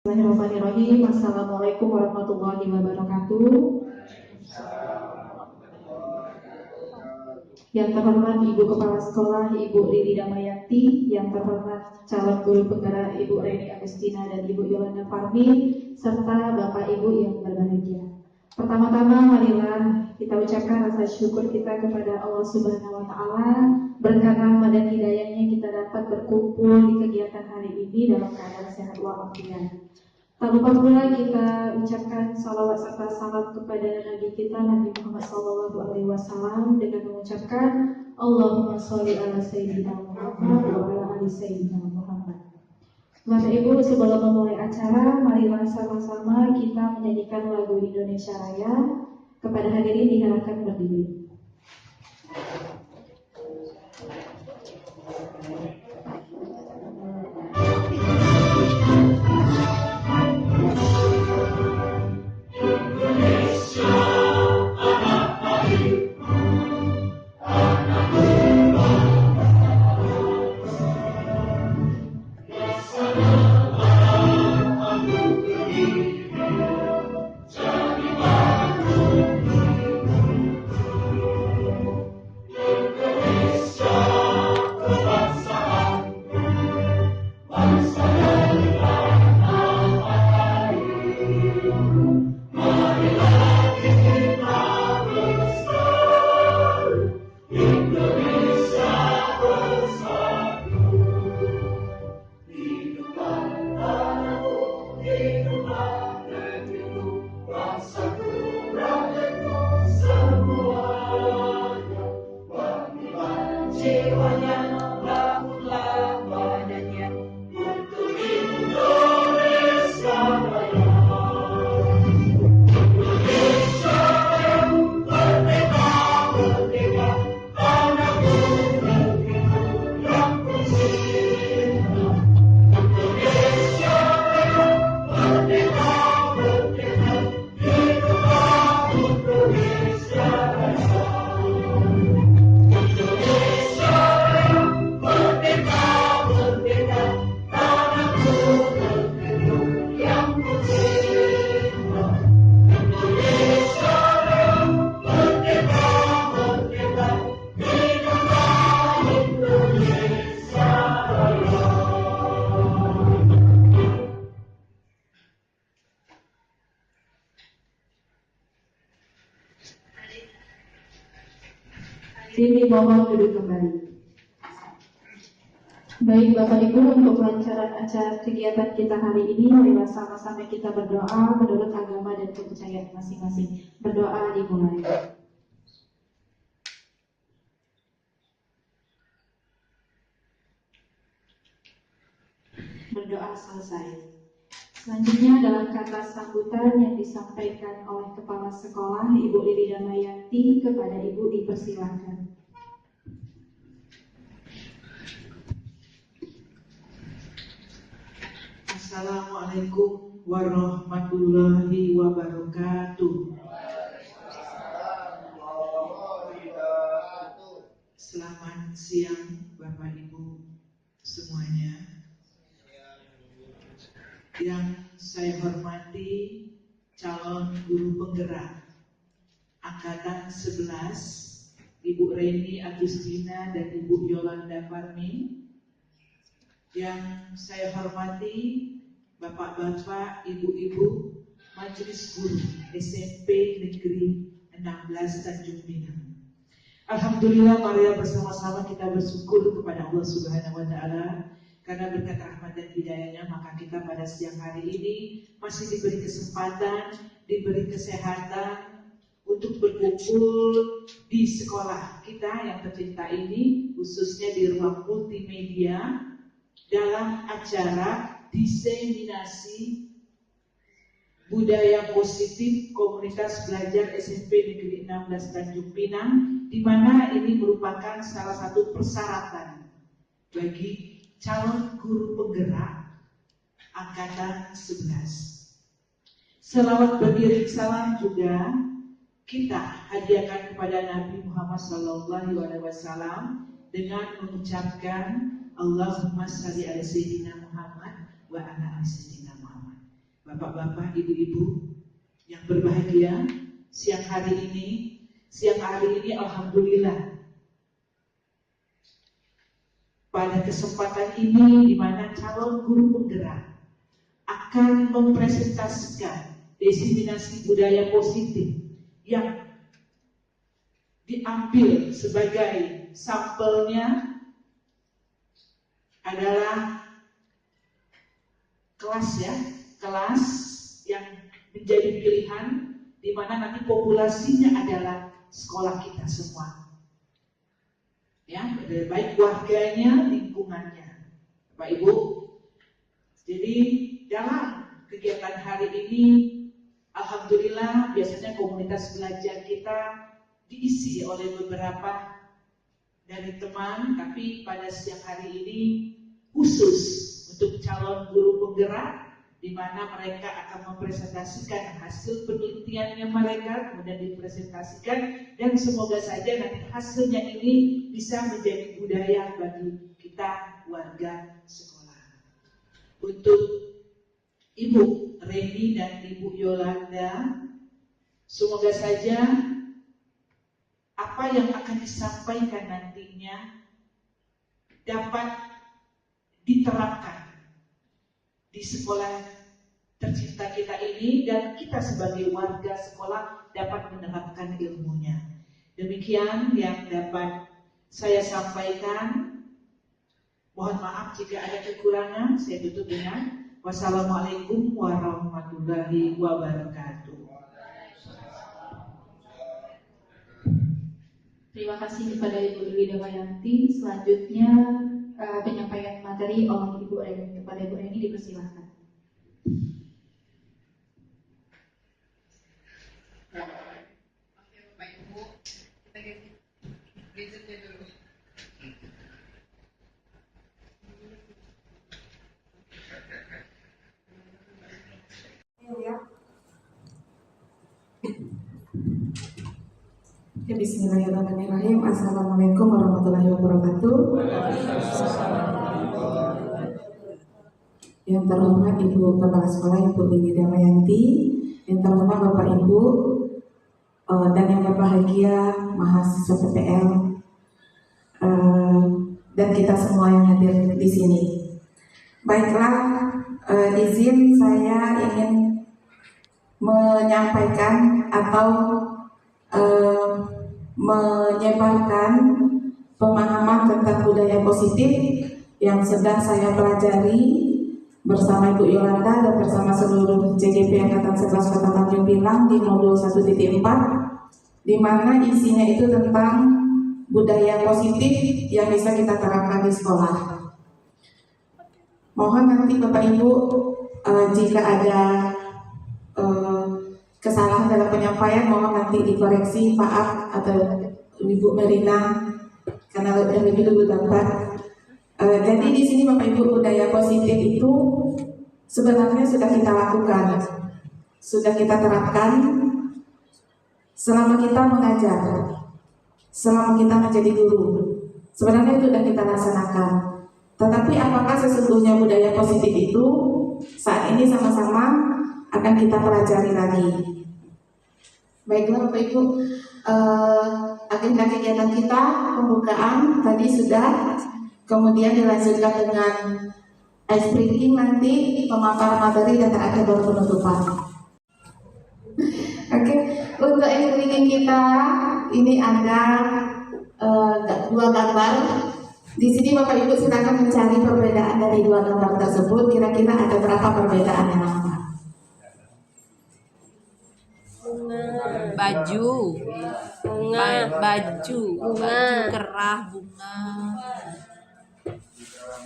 Bismillahirrahmanirrahim. Assalamualaikum warahmatullahi wabarakatuh. Yang terhormat Ibu Kepala Sekolah Ibu Riri Damayanti, yang terhormat calon guru penggerak Ibu Reni Agustina dan Ibu Yolanda Farmin, serta Bapak Ibu yang berbahagia. Pertama-tama marilah kita ucapkan rasa syukur kita kepada Allah Subhanahu wa Ta'ala. Berkat rahmat dan hidayahnya kita dapat berkumpul di kegiatan hari ini dalam keadaan sehat walafiat. Tak lupa pula kita ucapkan salawat serta salam kepada Nabi kita Nabi Muhammad SAW dengan mengucapkan Allahumma sholli ala Sayyidina Muhammad wa ala ali Sayyidina Muhammad. Bapak Ibu, sebelum memulai acara, marilah sama-sama kita menyanyikan lagu Indonesia Raya. Kepada hadirin diharapkan berdiri. Ini mohon duduk kembali. Baik Bapak Ibu, untuk kelancaran acara kegiatan kita hari ini, marilah sama-sama kita berdoa menurut agama dan kepercayaan masing-masing. Berdoa dimulai. Berdoa selesai. Selanjutnya dalam kata sambutan yang disampaikan oleh Kepala Sekolah Ibu Riri Damayanti, kepada Ibu dipersilahkan. Assalamualaikum warahmatullahi wabarakatuh. Selamat siang Bapak Ibu semuanya. Yang saya hormati calon guru penggerak Angkatan 11 Ibu Reni Agustina dan Ibu Yolanda Farmin. Yang saya hormati Bapak-bapak, Ibu-ibu Majelis Guru SMP Negeri 16 Tanjung Pinang. Alhamdulillah, marilah bersama-sama kita bersyukur kepada Allah Subhanahu wa Ta'ala. Karena berkat rahmat dan hidayahnya, maka kita pada siang hari ini masih diberi kesempatan, diberi kesehatan untuk berkumpul di sekolah kita yang tercinta ini, khususnya di ruang multimedia dalam acara diseminasi budaya positif komunitas belajar SMP Negeri 16 Tanjung Pinang, di mana ini merupakan salah satu persyaratan bagi calon guru penggerak Angkatan 11. Selawat beriring salam juga kita hadiahkan kepada Nabi Muhammad SAW dengan mengucapkan Allahumma shalli ala Sayyidina Muhammad wa ala ali Sayyidina Muhammad. Bapak-bapak, Ibu-ibu yang berbahagia, siang hari ini alhamdulillah pada kesempatan ini di mana calon guru penggerak akan mempresentasikan diseminasi budaya positif yang diambil sebagai sampelnya adalah kelas yang menjadi pilihan di mana nanti populasinya adalah sekolah kita semua. Ya, baik warganya, lingkungannya, Bapak Ibu. Jadi dalam kegiatan hari ini, alhamdulillah biasanya komunitas belajar kita diisi oleh beberapa dari teman, tapi pada siang hari ini khusus untuk calon guru penggerak, di mana mereka akan mempresentasikan hasil penelitiannya mereka, kemudian dipresentasikan, dan semoga saja nanti hasilnya ini bisa menjadi budaya bagi kita warga sekolah. Untuk Ibu Reni dan Ibu Yolanda, semoga saja apa yang akan disampaikan nantinya dapat diterapkan di sekolah tercinta kita ini, dan kita sebagai warga sekolah dapat menerapkan ilmunya. Demikian yang dapat saya sampaikan. Mohon maaf jika ada kekurangan. Saya tutup dengan wassalamualaikum warahmatullahi wabarakatuh. Terima kasih kepada Ibu Dewi Damayanti. Selanjutnya penyampaian materi oleh Ibu Reni. Kepada Ibu Reni dipersilahkan. Oke Bapak Ibu, kita ganti gadgetnya dulu. Ya, bismillahirrahmanirrahim. Assalamualaikum warahmatullahi wabarakatuh. Yang terhormat Ibu Kepala Sekolah Ibu Dewi Damayanti, yang terhormat Bapak Ibu, dan yang berbahagia mahasiswa PPL, dan kita semua yang hadir di sini. Baiklah, izin saya ingin menyampaikan atau menyebarkan pemahaman tentang budaya positif yang sedang saya pelajari bersama Ibu Yolanda dan bersama seluruh JGP Angkatan 11 Kota Tanjung Pinang di modul 1.4, di mana isinya itu tentang budaya positif yang bisa kita terapkan di sekolah. Mohon nanti Bapak Ibu jika ada kesalahan dalam penyampaian, mohon nanti dikoreksi Pak Ak atau Ibu Merina karena lebih dulu dapat. Jadi di sini Bapak Ibu, budaya positif itu sebenarnya sudah kita lakukan, sudah kita terapkan selama kita mengajar, selama kita menjadi guru. Sebenarnya itu sudah kita laksanakan. Tetapi apakah sesungguhnya budaya positif itu saat ini sama-sama akan kita pelajari lagi. Baiklah Bapak Ibu, agenda kegiatan kita pembukaan tadi sudah, kemudian dilanjutkan dengan ice breaking nanti, pemaparan materi, dan terakhir baru penutupan. Oke, untuk ice breaking kita ini ada dua gambar. Di sini Bapak Ibu silakan mencari perbedaan dari dua gambar tersebut. Kira-kira ada berapa perbedaan yang nampak? Baju, Bunga, baju kerah, bunga.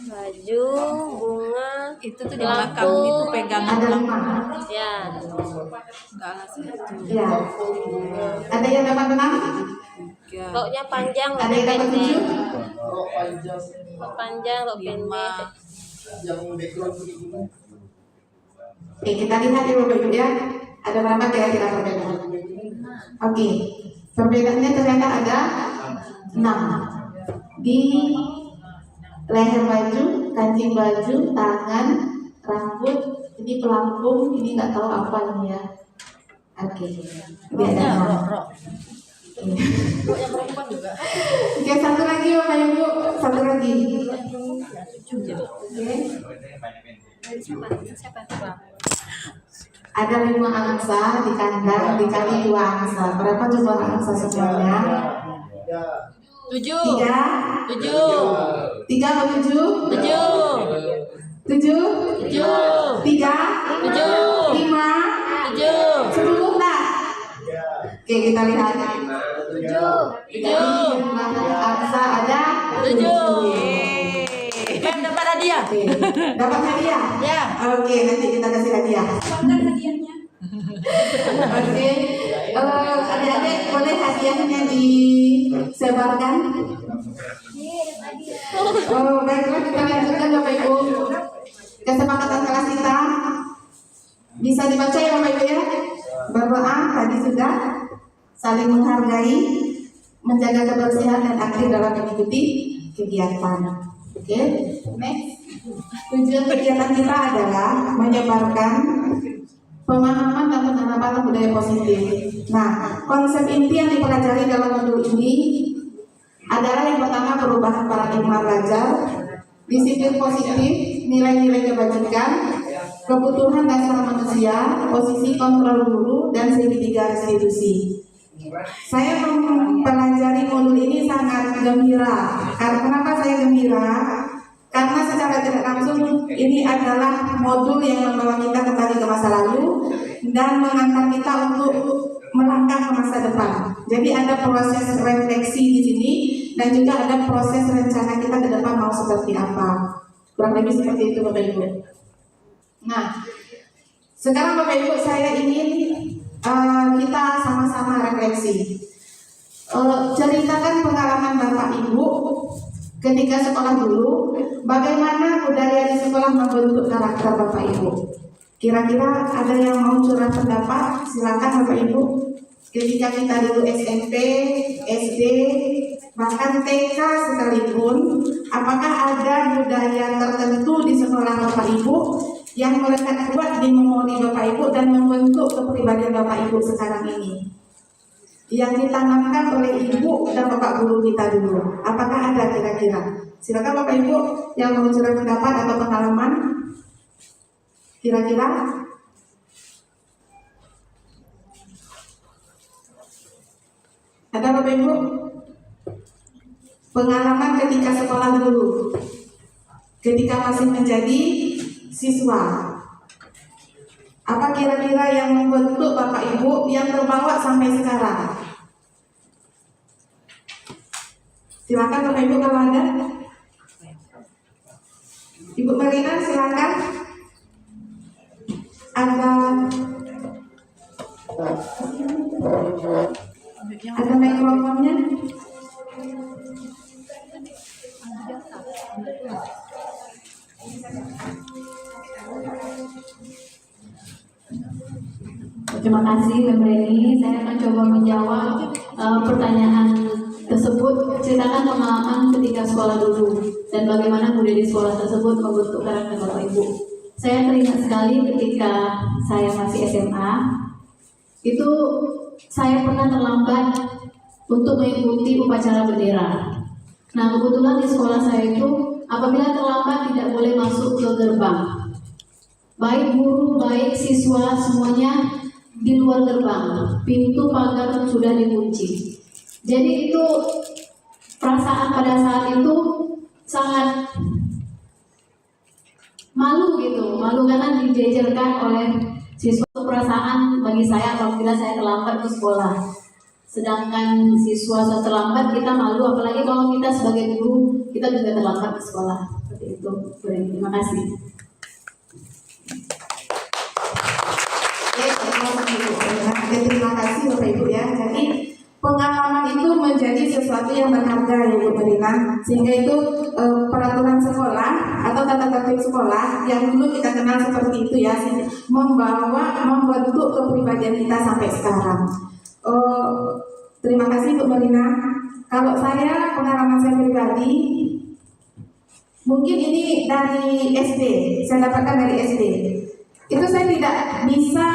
baju, bunga, Itu tuh di belakang itu pegangan Ada belakang. 5. ya, Enggak lah sih itu. Ya. Ada yang dapat 6? Tiga, roknya panjang, Ada rok yang dapat pendek, 7? rok panjang, rok lima. pendek. Oke, kita lihat ya Bapak Ibu ya. Ada berapa kira-kira perbedaan? Oke, perbedaannya ternyata ada 6. Di leher baju, kancing baju, tangan, rambut, Ini pelampung, ini nggak tahu apa ini ya. Oke, ini ada nama. Oke, satu lagi Bapak Ibu, satu lagi. Oke. Ada 5 angsa di kandang dikali 2 angsa. Berapa jumlah angsa semuanya? 7. 3. 7. 3 atau 7? 7. 7? 7. 3? 7. 5? 7. 10 dah. Oke, kita lihat. 7. Jumlah angsa ada 7. Yang dapat hadiah. Oke, dapat hadiah? Ya. Oke, nanti kita kasih hadiah. Oke, adik-adik boleh hadiahnya disebarkan? Oh, baiklah, kita lanjutkan Bapak Ibu. Kesepakatan kelas kita bisa dibaca ya Bapak Ibu ya. Berdoa tadi sudah, saling menghargai, menjaga kebersihan dan aktif dalam mengikuti kegiatan. Oke, next. Tujuan kegiatan kita adalah menyebarkan pemahaman dan penerapan budaya positif. Nah, konsep inti yang dipelajari dalam modul ini adalah yang pertama perubahan paradigma belajar, disiplin positif, nilai-nilai kebajikan, kebutuhan dasar manusia, posisi kontrol guru, dan segitiga restitusi. Saya mempelajari modul ini sangat gembira. Kenapa saya gembira? Karena secara tidak langsung ini adalah modul yang membawa kita kembali ke masa lalu dan mengantar kita untuk melangkah ke masa depan. Jadi ada proses refleksi di sini dan juga ada proses rencana kita ke depan mau seperti apa. Kurang lebih seperti itu Bapak Ibu. Nah, sekarang Bapak Ibu saya ingin kita sama-sama refleksi. Ceritakan pengalaman Bapak Ibu ketika sekolah dulu, bagaimana budaya di sekolah membentuk karakter Bapak Ibu. Kira-kira ada yang mau curhat pendapat? Silakan Bapak Ibu. Ketika kita dulu SMP, SD, bahkan TK sekalipun, apakah ada budaya tertentu di sekolah Bapak Ibu yang melekat kuat di memori Bapak Ibu dan membentuk kepribadian Bapak Ibu sekarang ini, yang ditanamkan oleh Ibu dan Bapak guru kita dulu? Apakah ada kira-kira? Silakan Bapak Ibu yang mau curhat pendapat atau pengalaman. Kira-kira ada Bapak Ibu pengalaman ketika sekolah dulu, ketika masih menjadi siswa? Apa kira-kira yang membentuk Bapak Ibu yang terbawa sampai sekarang? Silakan Bapak Ibu kalau ada. Ibu Marina silakan. Ada mikrofonnya. Terima kasih Mbak Breni. Saya akan coba menjawab pertanyaan tersebut. Ceritakan pengalaman ketika sekolah dulu dan bagaimana budaya di sekolah tersebut membentuk karakter Bapak Ibu. Saya teringat sekali ketika saya masih SMA, itu saya pernah terlambat untuk mengikuti upacara bendera. Nah, kebetulan di sekolah saya itu apabila terlambat tidak boleh masuk ke gerbang. Baik guru, baik siswa, semuanya di luar gerbang. Pintu pagar sudah dikunci. Jadi itu perasaan pada saat itu sangat malu gitu, malu karena dijejerkan oleh siswa. Perasaan bagi saya apabila saya terlambat ke sekolah. Sedangkan siswa terlambat kita malu, apalagi kalau kita sebagai guru kita juga terlambat ke sekolah. Seperti itu. Terima kasih. Terima kasih Bapak Ibu ya. Jadi pengalaman itu menjadi sesuatu yang berharga ya Bu Marina, sehingga itu peraturan sekolah atau tata tertib sekolah yang dulu kita kenal seperti itu ya, membentuk kepribadian kita sampai sekarang. Terima kasih Bu Marina. Kalau saya, pengalaman saya pribadi, mungkin ini dari SD, saya dapatkan dari SD. itu saya tidak bisa,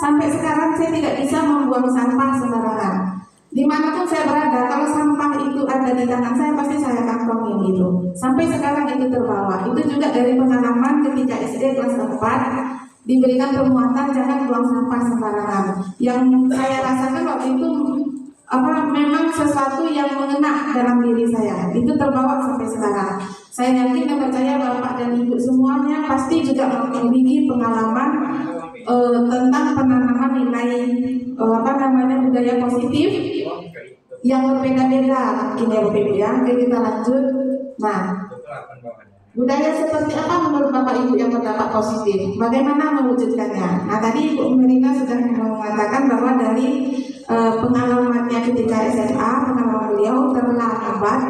sampai sekarang saya tidak bisa membuang sampah sembarangan. Dimanapun saya berada, kalau sampah itu ada di tangan saya, pasti saya kantongin gitu. Sampai sekarang itu terbawa. Itu juga dari pengalaman ketika SD kelas 4 diberikan penguatan jangan buang sampah sembarangan. Yang saya rasakan waktu itu memang sesuatu yang mengena dalam diri saya. Itu terbawa sampai sekarang. Saya yakin dan percaya Bapak dan Ibu semuanya pasti juga memiliki pengalaman tentang penanaman nilai budaya positif yang berbeda-beda mungkin ya Bapak Ibu ya. Oke, kita lanjut. Nah, budaya seperti apa menurut Bapak Ibu yang berdampak positif? Bagaimana mewujudkannya? Nah, tadi Ibu Merina sudah mengatakan bahwa dari pengalamannya ketika SMA, pengalaman beliau terlambat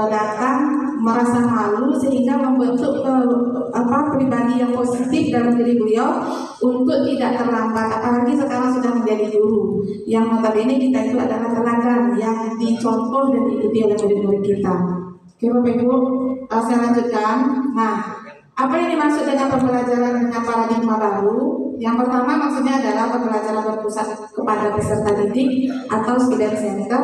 datang merasa malu sehingga membentuk pribadi yang positif dalam diri beliau untuk tidak terlambat. Apalagi sekarang sudah menjadi guru yang notabene kita itu adalah teladan yang dicontoh dan diikuti oleh murid-murid kita. Oke Bapak Ibu, saya lanjutkan. Nah, apa yang dimaksud dengan pembelajaran dengan paradigma baru? Yang pertama maksudnya adalah pembelajaran berpusat kepada peserta didik atau student center.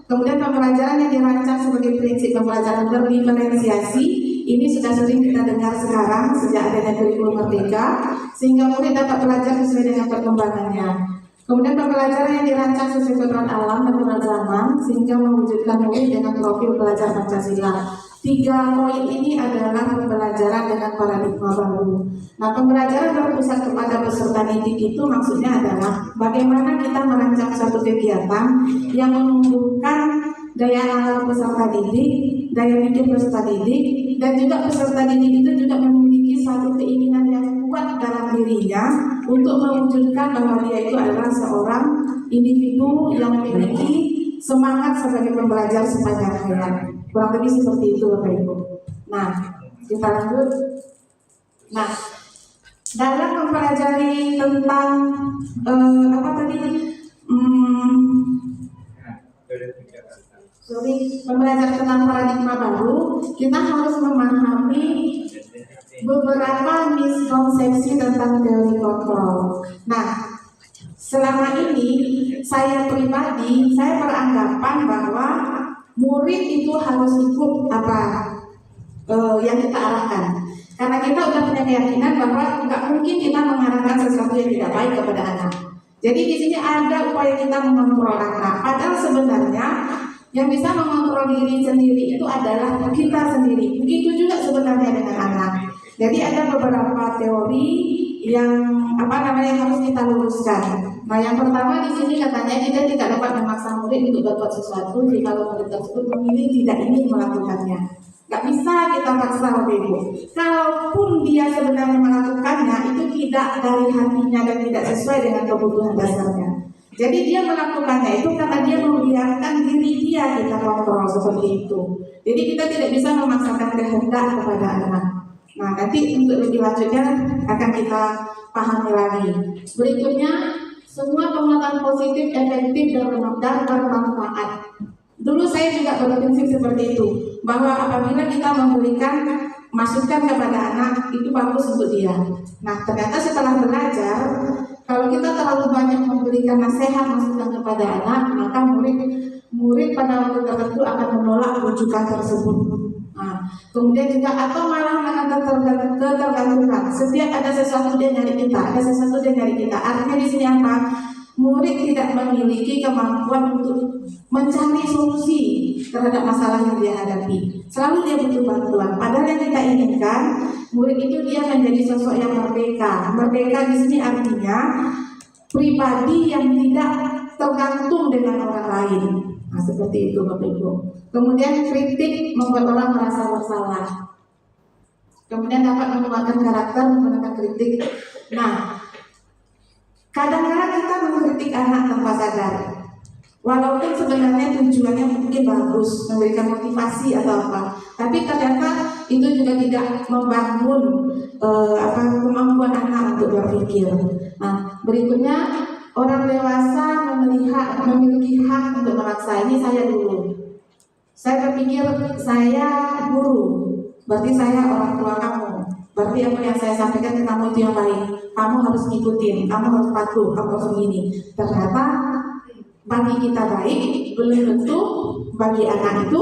Kemudian pembelajaran yang dirancang sebagai prinsip pembelajaran berdiferensiasi. Ini sudah sering kita dengar sekarang sejak adanya kurikulum merdeka, sehingga murid dapat belajar sesuai dengan perkembangannya. Kemudian pembelajaran yang dirancang sesuai kebutuhan alam dan kebutuhan zaman, sehingga mewujudkan murid dengan profil belajar Pancasila. 3 poin ini adalah pembelajaran dengan paradigma baru. Nah, pembelajaran berpusat kepada peserta didik itu maksudnya adalah bagaimana kita merancang suatu kegiatan yang menumbuhkan daya nalar peserta didik, daya pikir peserta didik, dan juga peserta didik itu juga memiliki suatu keinginan yang kuat dalam dirinya untuk mewujudkan bahwa dia itu adalah seorang individu yang memiliki semangat sebagai pembelajar sepanjang hayat. Kurang lebih seperti itu Bapak Ibu. Nah, kita lanjut. Nah, dalam mempelajari tentang pembelajaran tentang paradigma baru, kita harus memahami beberapa miskonsepsi tentang teori kontrol. Nah, selama ini saya pribadi, saya beranggapan bahwa murid itu harus ikut yang kita arahkan. Karena kita sudah punya keyakinan bahwa nggak mungkin kita mengarahkan sesuatu yang tidak baik kepada anak. Jadi di sini ada upaya kita mengontrol anak. Padahal sebenarnya yang bisa mengontrol diri sendiri itu adalah kita sendiri. Begitu juga sebenarnya dengan anak. Jadi ada beberapa teori yang harus kita luruskan. Nah, yang pertama di sini katanya kita tidak dapat memaksa murid untuk berbuat sesuatu jika murid tersebut memilih tidak ingin melakukannya. Gak bisa kita paksa Ibu. Kalaupun dia sebenarnya melakukannya, itu tidak dari hatinya dan tidak sesuai dengan kebutuhan dasarnya. Jadi dia melakukannya itu karena dia membiarkan diri dia kita kontrol seperti itu. Jadi kita tidak bisa memaksakan kehendak kepada anak. Nah, nanti untuk lebih lanjutnya akan kita pahami lagi. Berikutnya, semua penguatan positif, efektif, dan bermanfaat. Dulu saya juga berprinsip seperti itu, bahwa apabila kita memberikan masukan kepada anak, itu bagus untuk dia. Nah, ternyata setelah belajar, kalau kita terlalu banyak memberikan nasihat masukan kepada anak, maka murid pada waktu tertentu akan menolak rujukan tersebut. Nah, kemudian juga atau malah akan ketergantungan. Setiap ada sesuatu dia nyari kita, ada sesuatu dia nyari kita. Artinya di sini apa? Murid tidak memiliki kemampuan untuk mencari solusi terhadap masalah yang dia hadapi. Selalu dia butuh bantuan. Padahal yang kita inginkan, murid itu dia menjadi sosok yang merdeka. Merdeka di sini artinya pribadi yang tidak tergantung dengan orang lain. Nah, seperti itu Bapak Ibu. Kemudian kritik membuat orang merasa bersalah. Kemudian dapat menguatkan karakter menggunakan kritik. Nah, kadang-kadang kita mengkritik anak tanpa sadar. Walaupun sebenarnya tujuannya mungkin bagus, memberikan motivasi atau apa, tapi ternyata itu juga tidak membangun kemampuan anak untuk berpikir. Nah, berikutnya orang dewasa memiliki hak untuk memaksa. Ini saya dulu. Saya berpikir saya guru, berarti saya orang tua kamu. Berarti apa yang saya sampaikan ke kamu itu yang baik. Kamu harus ngikutin, kamu harus patuh, kamu harus begini. Ternyata bagi kita baik, belum tentu bagi anak itu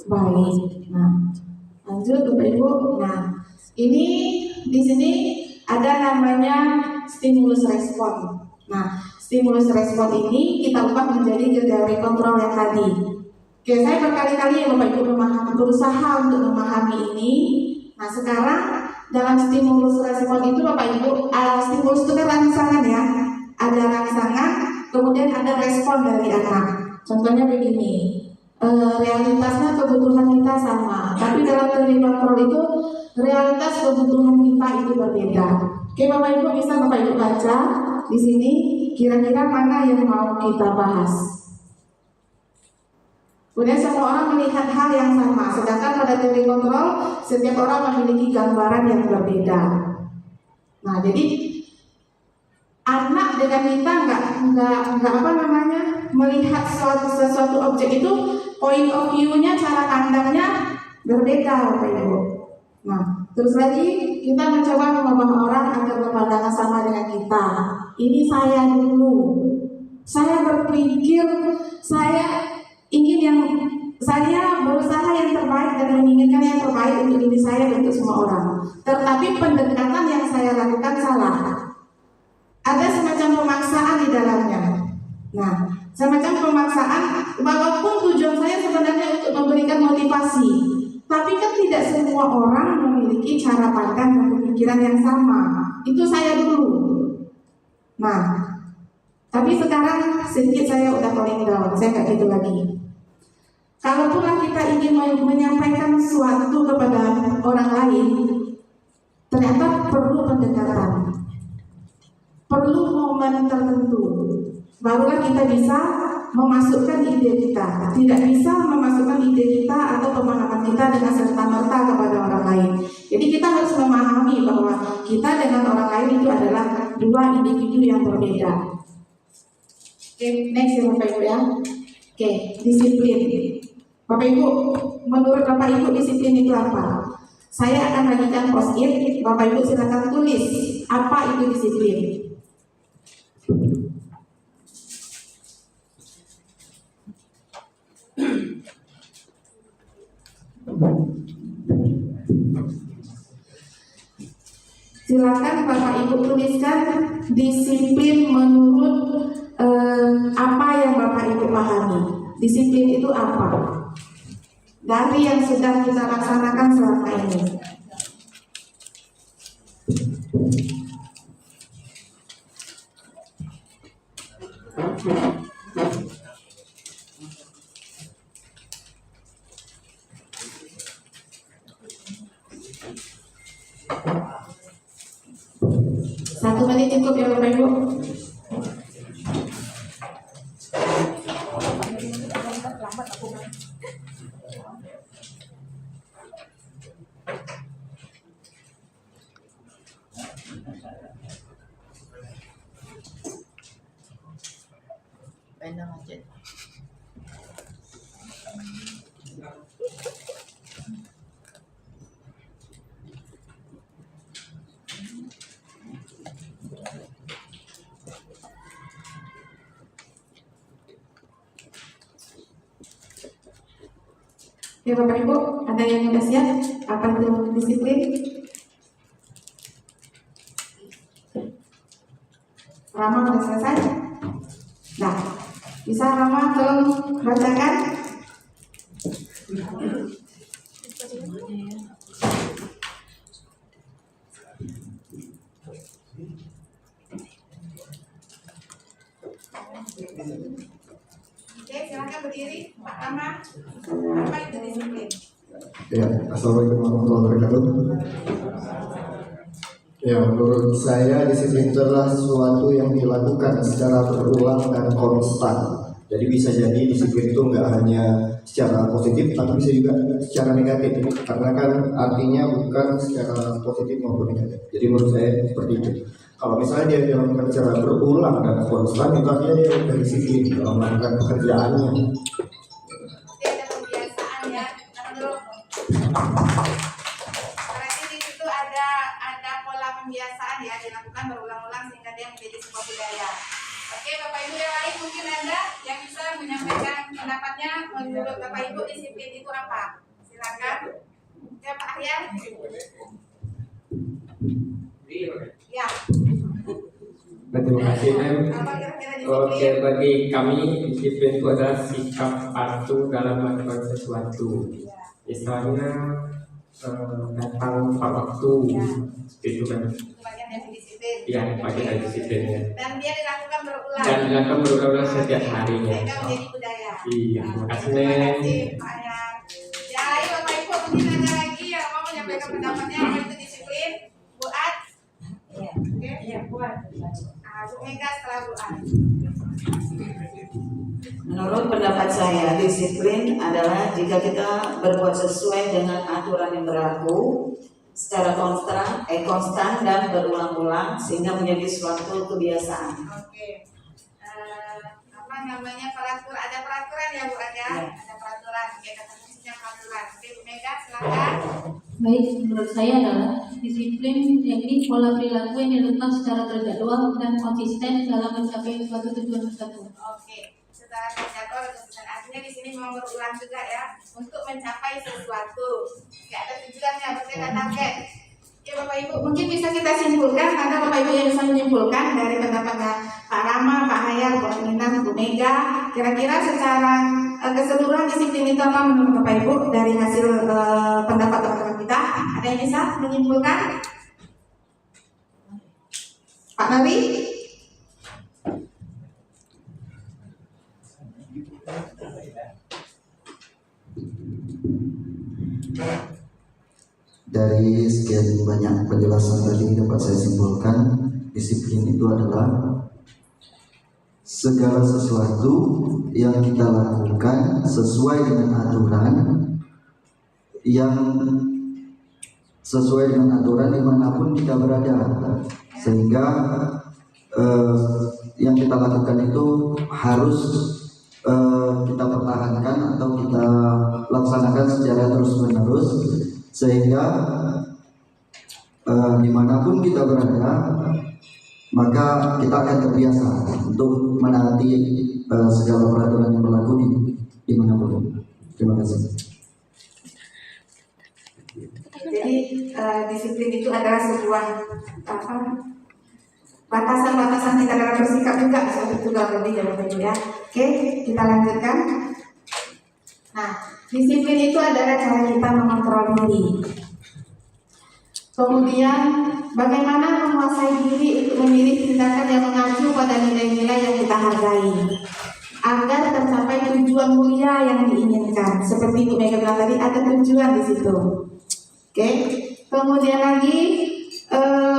baik. Nah, lanjut Bapak Ibu. Nah, ini di sini ada namanya stimulus respon. Nah, stimulus respon ini kita ubah menjadi teori kontrol yang tadi. Oke, saya berkali-kali ya Bapak Ibu berusaha untuk memahami ini. Nah, sekarang dalam stimulus respon itu Bapak Ibu, stimulus itu kan rangsangan ya. Ada rangsangan, kemudian ada respon dari anak. Contohnya begini, realitasnya kebutuhan kita sama, tapi dalam teori kontrol itu realitas kebutuhan kita itu berbeda. Oke Bapak Ibu, bisa Bapak Ibu baca di sini kira-kira mana yang mau kita bahas. Kemudian semua orang melihat hal yang sama, sedangkan pada teori kontrol setiap orang memiliki gambaran yang berbeda. Nah, jadi anak dengan kita nggak melihat sesuatu objek itu point of view-nya, cara pandangnya berbeda Bapak Ibu. Nah, terus lagi kita mencoba mengubah orang agar berpandangan sama dengan kita. Ini saya dulu. Saya berpikir saya berusaha yang terbaik dan menginginkan yang terbaik untuk diri saya dan untuk semua orang. Tetapi pendekatan yang saya lakukan salah. Ada semacam pemaksaan di dalamnya. Nah, semacam pemaksaan walaupun tujuan saya sebenarnya untuk memberikan motivasi, tapi kan tidak semua orang memiliki cara pandang dan pemikiran yang sama. Itu saya dulu. Nah, tapi sekarang sedikit saya udah calling down, saya nggak gitu lagi. Kalaupun kita ingin menyampaikan sesuatu kepada orang lain, ternyata perlu pendekatan, perlu momen tertentu. Barulah kita bisa memasukkan ide kita. Tidak bisa memasukkan ide kita atau pemahaman kita dengan serta-merta kepada orang lain. Jadi kita harus memahami bahwa kita dengan orang lain itu adalah dua individu yang berbeda. Oke, next ya Bapak Ibu ya. Oke, disiplin. Bapak Ibu, menurut Bapak Ibu disiplin itu apa? Saya akan bagikan post-it. Bapak Ibu silakan tulis apa itu disiplin. Silakan Bapak Ibu tuliskan disiplin menurut apa yang Bapak Ibu pahami. Disiplin itu apa? Dari yang sudah kita laksanakan selama ini. Satu menit cukup ya Bapak Ibu. Enak aja. Ya Bapak Ibu, ada yang sudah siap? Apa itu disiplin? Rama sudah selesai? Nah, bisa Rama tolong bacakan? Oke, silakan berdiri, Pak Rama. Apa itu disiplin? Ya, assalamualaikum warahmatullahi wabarakatuh. Ya, menurut saya disiplin itu adalah sesuatu yang dilakukan secara berulang dan konstan. Jadi bisa jadi disiplin itu nggak hanya secara positif, tapi bisa juga secara negatif. Karena kan artinya bukan secara positif maupun negatif. Jadi menurut saya seperti itu. Kalau misalnya dia dilakukan secara berulang dan konstan, itu artinya dia sudah disiplin dalam melakukan pekerjaannya. Ada kebiasaan ya, berarti di situ ada budaya. Oke, Bapak Ibu yang lain mungkin ada yang bisa menyampaikan pendapatnya menurut Bapak Ibu disiplin itu apa? Silakan. Ya Pak Aryan. Ya. Terima kasih, Mem. Apa kira-kira Oke, disiplin? bagi kami disiplin itu adalah sikap patuh dalam melakukan sesuatu. Misalnya datang tepat waktu, itu kan Itu bagian dari disiplin. ya bagian dari disiplinnya. Dan dia dilakukan berulang. Dan dilakukan berulang setiap harinya. Sehingga menjadi budaya. Iya, terima kasih, Terima Mem. kasih Pak Aryan. Ya, ayo Bapak Ibu mungkin ada lagi yang mau menyampaikan pendapatnya apa itu disiplin? Bu Ad? Oke. Iya, Bu Ad. Bu Mega setelah Bu Ad. Menurut pendapat saya, disiplin adalah jika kita berbuat sesuai dengan aturan yang berlaku secara konstan dan berulang-ulang sehingga menjadi suatu kebiasaan. Oke. Apa namanya peraturan? Ada peraturan ya Bu Ad ya? Ada peraturan. Oke, kata kuncinya peraturan. Oke, Bu Mega silakan. Baik, menurut saya adalah disiplin yakni pola perilaku yang dilakukan secara terjadwal dan konsisten dalam mencapai suatu tujuan tertentu. Oke. Setelah terjadwal dan konsisten. Artinya di sini memang berulang juga ya untuk mencapai sesuatu. Oke, ada tujuannya, berarti ada target. Ya Bapak Ibu, mungkin bisa kita simpulkan, ada Bapak Ibu yang bisa menyimpulkan dari pendapatnya Pak Rama, Pak Hayat, Bu Aminah, Bu Mega. Kira-kira secara keseluruhan disiplin itu apa menurut Bapak Ibu dari hasil pendapat teman-teman kita? Ada yang bisa menyimpulkan? Pak Nabi? Dari sekian banyak penjelasan tadi dapat saya simpulkan, disiplin itu adalah segala sesuatu yang kita lakukan sesuai dengan aturan, yang sesuai dengan aturan dimanapun kita berada, sehingga yang kita lakukan itu harus kita pertahankan atau kita laksanakan secara terus-menerus, sehingga dimanapun kita berada maka kita akan terbiasa untuk menaati segala peraturan yang berlaku dimanapun. Terima kasih. Jadi disiplin itu adalah sebuah batasan-batasan kita dalam bersikap juga seperti itu dalam lebih ya Bapak Ibu ya. Oke, kita lanjutkan. Nah, disiplin itu adalah cara kita mengontrol diri. Kemudian bagaimana menguasai diri untuk memilih tindakan yang mengacu pada nilai-nilai yang kita hargai agar tercapai tujuan mulia yang diinginkan. Seperti Bu Mega bilang tadi, ada tujuan di situ. Oke. Kemudian lagi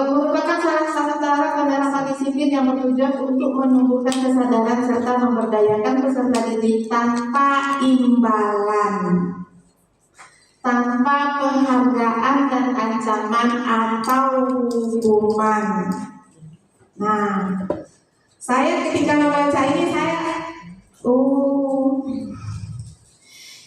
merupakan salah satu cara penerapan disiplin yang bertujuan untuk menumbuhkan kesadaran serta memberdayakan peserta didik tanpa imbalan, tanpa penghargaan dan ancaman atau hukuman. Nah, saya ketika membaca ini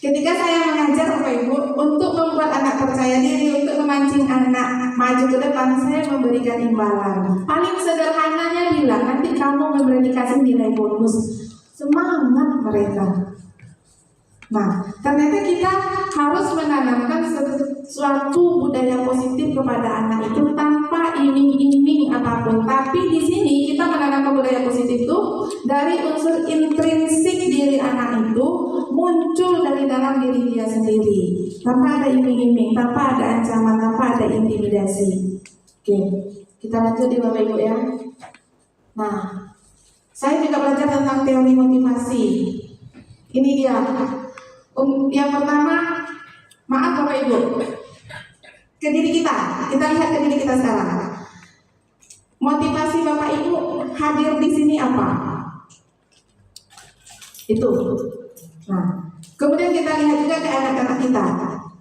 ketika saya mengajar Bapak Ibu untuk membuat anak percaya diri, untuk memancing anak maju ke depan, saya memberikan imbalan. Paling sederhananya bilang, nanti kamu dikasih nilai bonus. Semangat mereka. Nah, ternyata kita harus menanamkan suatu budaya positif kepada anak itu tanpa iming-iming apapun. Tapi di sini kita menanamkan budaya positif itu dari unsur intrinsik diri anak itu muncul dari dalam diri dia sendiri, tanpa ada iming-iming, tanpa ada ancaman, tanpa ada intimidasi. Oke, kita lanjut di Bapak Ibu ya. Nah, saya juga belajar tentang teori motivasi. Ini dia. Yang pertama, maaf Bapak Ibu, ke diri kita lihat ke diri kita sekarang. Motivasi Bapak Ibu hadir di sini apa? Itu. Nah, kemudian kita lihat juga ke anak-anak kita.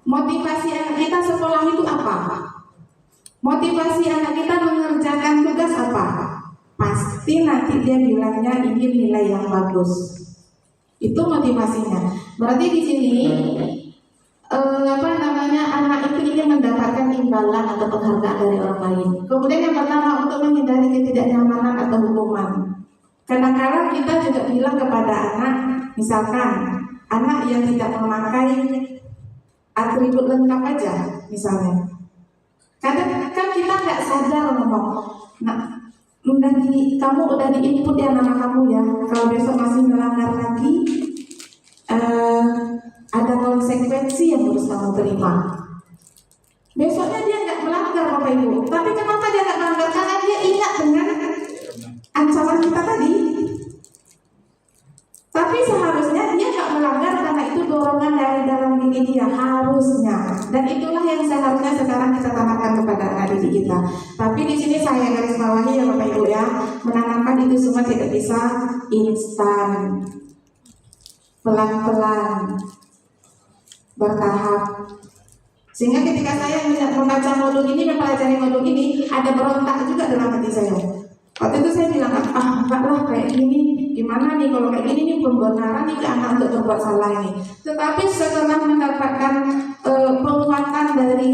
Motivasi anak kita sekolah itu apa? Motivasi anak kita mengerjakan tugas apa? Pasti nanti dia bilangnya ingin nilai yang bagus. Itu motivasinya. Berarti di sini anak itu ingin mendapatkan imbalan atau penghargaan dari orang lain. Kemudian yang pertama, untuk menghindari ketidaknyamanan atau hukuman. Kadang-kadang kita juga bilang kepada anak, misalkan anak yang tidak memakai atribut lengkap aja, misalnya. Kadang kan kita nggak sadar ngomong, nah, kamu udah diinput ya nama kamu ya. Kalau besok masih melanggar lagi, ada konsekuensi yang harus kamu terima. Besoknya dia nggak melanggar Bapak Ibu. Tapi kenapa dia nggak melanggar? Karena dia ingat dengan ancaman kita tadi. Tapi seharusnya dia nggak melanggar karena itu dorongan dari dalam diri dia harusnya. Dan itulah yang seharusnya sekarang kita tanamkan kepada anak didik kita. Tapi di sini saya garis bawahi ya Bapak Ibu ya, menanamkan itu semua tidak bisa instan, pelan-pelan, bertahap. Sehingga ketika saya membaca modul ini, mempelajari modul ini, ada berontak juga dalam hati saya. Waktu itu saya bilang, enggak lah kayak gini, gimana nih kalau kayak gini nih pembenaran nih ke anak untuk berbuat salah ini. Tetapi setelah mendapatkan penguatan dari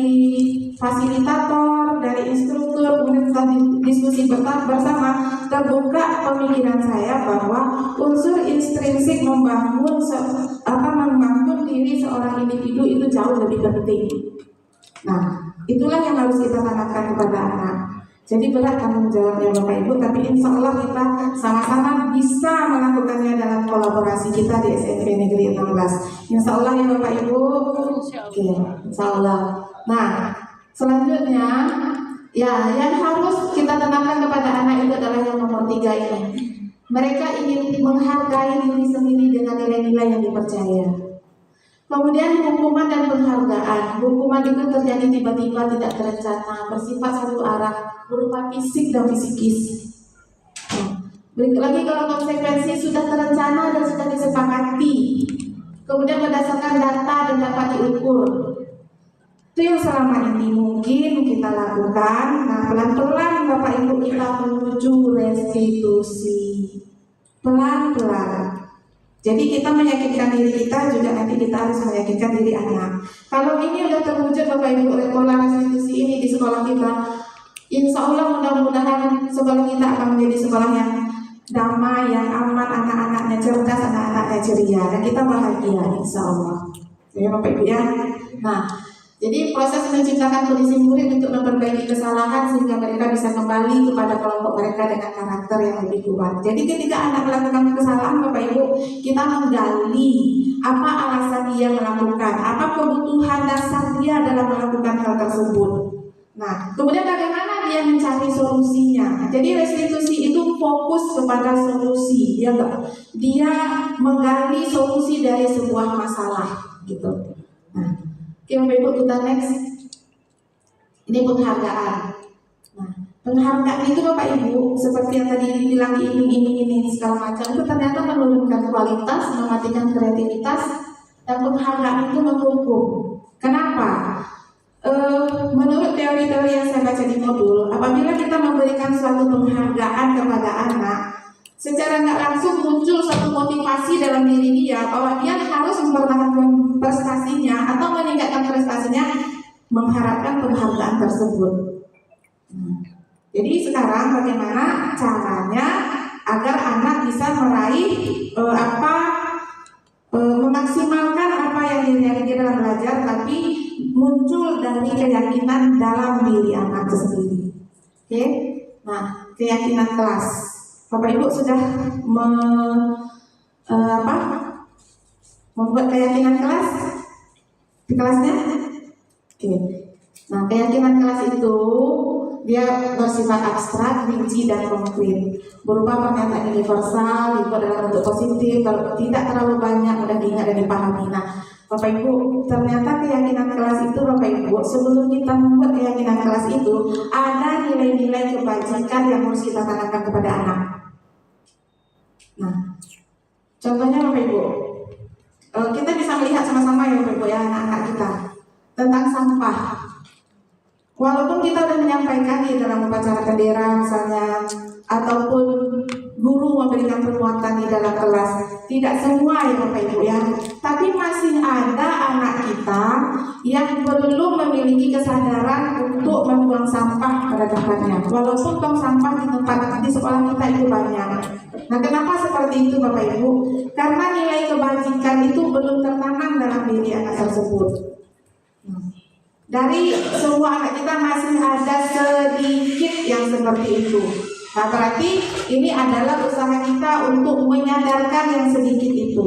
fasilitator, dari instruktur, kemudian setelah diskusi bersama, terbuka pemikiran saya bahwa unsur intrinsik membangun diri seorang individu itu jauh lebih penting. Nah, itulah yang harus kita tanamkan kepada anak. Jadi berat tanggung jawabnya Bapak Ibu, tapi insya Allah kita sama-sama bisa melakukannya dalam kolaborasi kita di SMP Negeri 16. Insya Allah ya Bapak Ibu. Oke, insya Allah. Nah, selanjutnya ya yang harus kita tanamkan kepada anak itu adalah yang nomor 3 ini. Mereka ingin menghargai diri sendiri dengan nilai-nilai yang dipercaya. Kemudian hukuman dan penghargaan. Hukuman itu terjadi tiba-tiba, tidak terencana, bersifat satu arah, berupa fisik dan fisikis. Berikut lagi kalau konsekuensi sudah terencana dan sudah disepakati, kemudian berdasarkan data dan dapat diukur. Itu yang selama ini mungkin kita lakukan. Nah, pelan-pelan Bapak Ibu kita menuju restitusi. Pelan-pelan. Jadi kita meyakinkan diri kita juga nanti kita harus meyakinkan diri anak. Kalau ini sudah terwujud Bapak Ibu oleh pola restitusi ini di sekolah kita, insya Allah mudah-mudahan sekolah kita akan menjadi sekolah yang damai, yang aman, anak-anaknya cerdas, anak-anaknya ceria, dan kita bahagia insya Allah. Ya Bapak Ibu ya. Nah, jadi proses menciptakan kondisi murid untuk memperbaiki kesalahan sehingga mereka bisa kembali kepada kelompok mereka dengan karakter yang lebih kuat. Jadi ketika anak melakukan kesalahan Bapak Ibu, kita menggali apa alasan dia melakukan, apa kebutuhan dasar dia dalam melakukan hal tersebut. Nah, kemudian bagaimana dia mencari solusinya. Jadi restitusi itu fokus kepada solusi, dia menggali solusi dari sebuah masalah gitu. Nah, oke Bapak Ibu, kita next. Ini penghargaan. Nah, penghargaan itu Bapak Ibu seperti yang tadi dibilang ini segala macam itu ternyata menurunkan kualitas, mematikan kreativitas, dan penghargaan itu menghukum. Kenapa? Menurut teori-teori yang saya baca di modul, apabila kita memberikan suatu penghargaan kepada anak, secara nggak langsung muncul satu motivasi dalam diri dia bahwa dia harus mempertahankan prestasinya atau meningkatkan prestasinya mengharapkan penghargaan tersebut. Jadi sekarang bagaimana caranya agar anak bisa meraih memaksimalkan apa yang dia dalam belajar, tapi muncul dari keyakinan dalam diri anak itu sendiri. Oke, nah keyakinan kelas. Bapak Ibu sudah membuat keyakinan kelas di kelasnya? Oke. Nah, keyakinan kelas itu dia bersifat abstrak, rinci, dan konkret, berupa pernyataan universal, dibuat dalam bentuk positif, tidak terlalu banyak, mudah diingat dan dipahami. Nah, Bapak Ibu, ternyata keyakinan kelas itu Bapak Ibu, sebelum kita membuat keyakinan kelas itu, ada nilai-nilai kebajikan yang harus kita tanamkan kepada anak. Nah, contohnya Bapak Ibu, kita bisa melihat sama-sama ya Bapak Ibu ya, anak-anak kita tentang sampah. Walaupun kita sudah menyampaikan di dalam upacara bendera misalnya, ataupun guru memberikan penguatan di dalam kelas, tidak semua ya Bapak Ibu ya, tapi masih ada anak kita yang belum memiliki kesadaran untuk membuang sampah pada tempatnya. Walaupun tong sampah di sekolah kita itu banyak, Nah, kenapa seperti itu Bapak Ibu? Karena nilai kebajikan itu belum tertanam dalam diri anak tersebut. Dari semua anak kita masih ada sedikit yang seperti itu. Nah, berarti ini adalah usaha kita untuk menyadarkan yang sedikit itu,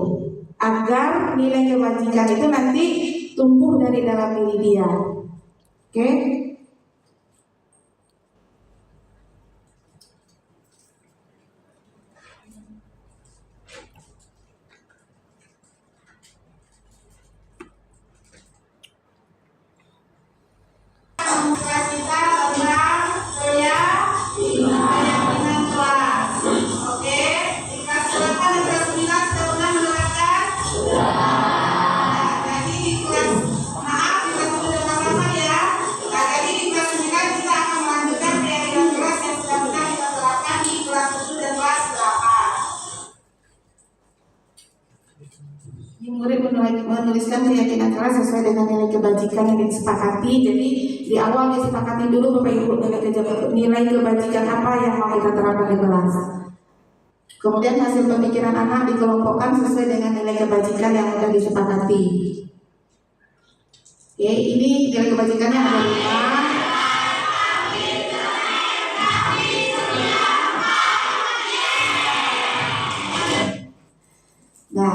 agar nilai kebajikan itu nanti tumbuh dari dalam diri dia. Oke? Murid menuliskan keyakinan kelas sesuai dengan nilai kebajikan yang disepakati. Jadi di awal disepakati dulu Bapak Ibu nilai kebajikan apa yang mau kita terapkan di kelas. Kemudian hasil pemikiran anak dikelompokkan sesuai dengan nilai kebajikan yang sudah disepakati. Oke, ini nilai kebajikannya ada 5. Nah,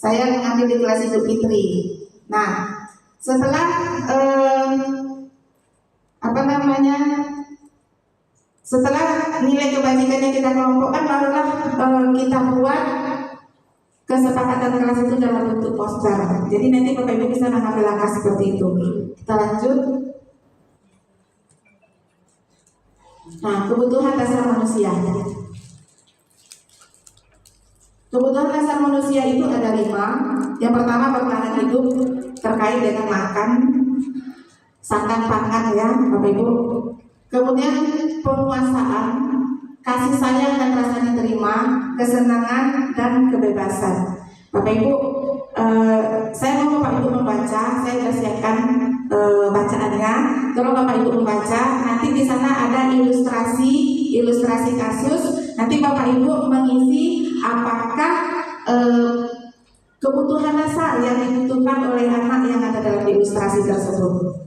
saya mengambil di kelas Ibu Fitri. Nah, setelah setelah nilai kebajikannya kita kelompokkan, barulah kita buat kesepakatan kelas itu dalam bentuk poster. Jadi nanti Bapak Ibu bisa mengambil langkah seperti itu. Kita lanjut. Nah, kebutuhan dasar manusia. Kebutuhan dasar manusia itu ada 5. Yang pertama bertahan hidup, terkait dengan makan, sandang pangan ya Bapak Ibu. Kemudian penguasaan, kasih sayang dan rasa diterima, kesenangan dan kebebasan. Bapak Ibu, saya mau Bapak Ibu membaca, saya sudah siapkan bacaannya. Kalau Bapak Ibu membaca, nanti di sana ada ilustrasi kasus. Nanti Bapak Ibu mengisi apakah kebutuhan dasar yang dibutuhkan oleh anak yang ada dalam ilustrasi tersebut.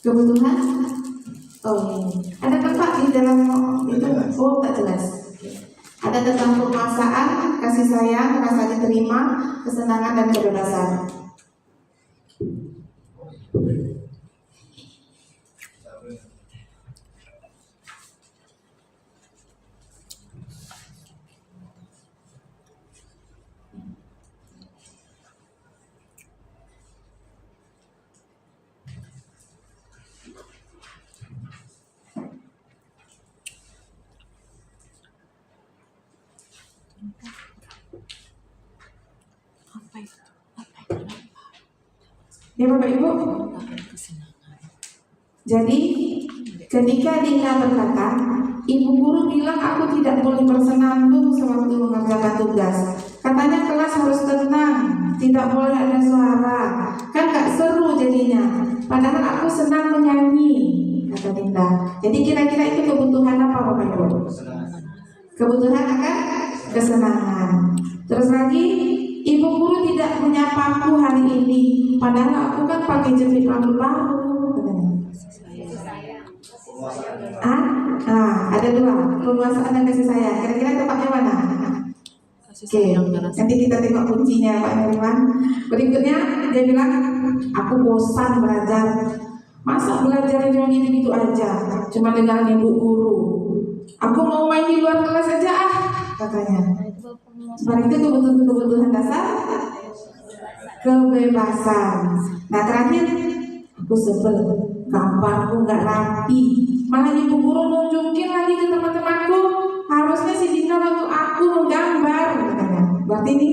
Kebutuhan? Oh, ada tempat di dalam itu? Oh, tak jelas. Ada tentang penguasaan, kasih sayang, rasa diterima, kesenangan dan kebebasan. Ya Bapak Ibu. Jadi ketika Dina berkata, Ibu guru bilang aku tidak boleh bersenandung sewaktu mengerjakan tugas. Katanya kelas harus tenang, tidak boleh ada suara. Kan gak seru jadinya. Padahal aku senang menyanyi, kata Dinda. Jadi kira-kira itu kebutuhan apa Bapak Ibu? Kebutuhan akan kesenangan. Terus lagi, Ibu guru tidak menyapaku hari ini, padahal aku kan pakai jepit rambut baru. Ada 2, penguasaan dan kasih sayang. Kira-kira tepatnya mana? Oke, nanti kita tengok kuncinya Pak Herman. Berikutnya dia bilang, aku bosan belajar. Masa belajar cuma gitu-gitu aja, cuma dengan ibu guru. Aku mau main di luar kelas aja katanya. Seperti itu kebutuhan dasar kebebasan. Nah terakhir, aku sebel, gambarku nggak rapi. Malah ibu guru nunjukin lagi ke teman-temanku. Harusnya si Dinda waktu aku menggambar katanya. Berarti ini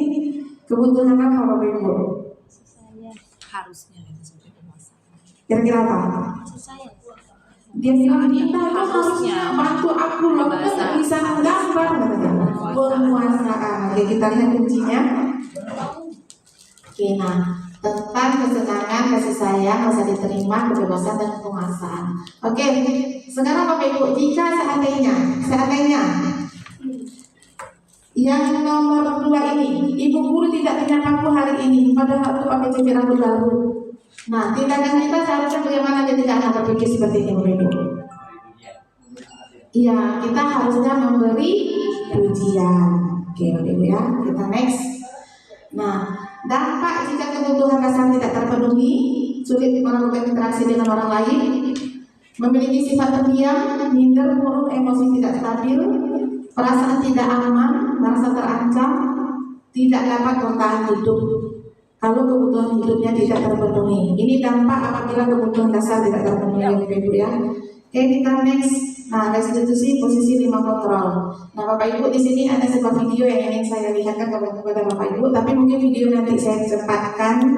kebutuhan apa Bapak Ibu? Harusnya Kira-kira apa? Dia bilang Dinda harusnya bantu aku loh, aku nggak bisa menggambar katanya. Penguasaan. Oke, kita lihat kuncinya. Oke, nah tentang kesenangan, kasih sayang, rasa diterima, kebebasan dan penguasaan. Oke, sekarang Bapak Ibu, jika seandainya yang nomor 2 ini, ibu guru tidak menyapa hari ini, pada waktu pakai cuci rambut baru. Nah, tindakan kita seharusnya bagaimana ketika anak berpikir seperti ini, Bapak Ibu? Iya, kita harusnya memberi pujian. Oke, Bapak Ibu ya, kita next. Nah, dampak jika kebutuhan dasar tidak terpenuhi, sulit melakukan interaksi dengan orang lain, memiliki sifat pendiam, minder, murung, emosi tidak stabil, perasaan tidak aman, merasa terancam, tidak dapat bertahan hidup kalau kebutuhan hidupnya tidak terpenuhi. Ini dampak apabila kebutuhan dasar tidak terpenuhi, Bapak Ibu ya. Oke, kita next. Nah, restitusi posisi 5 kontrol. Nah, Bapak Ibu di sini ada sebuah video yang ingin saya lihatkan kepada Bapak Ibu, tapi mungkin video nanti saya cepatkan.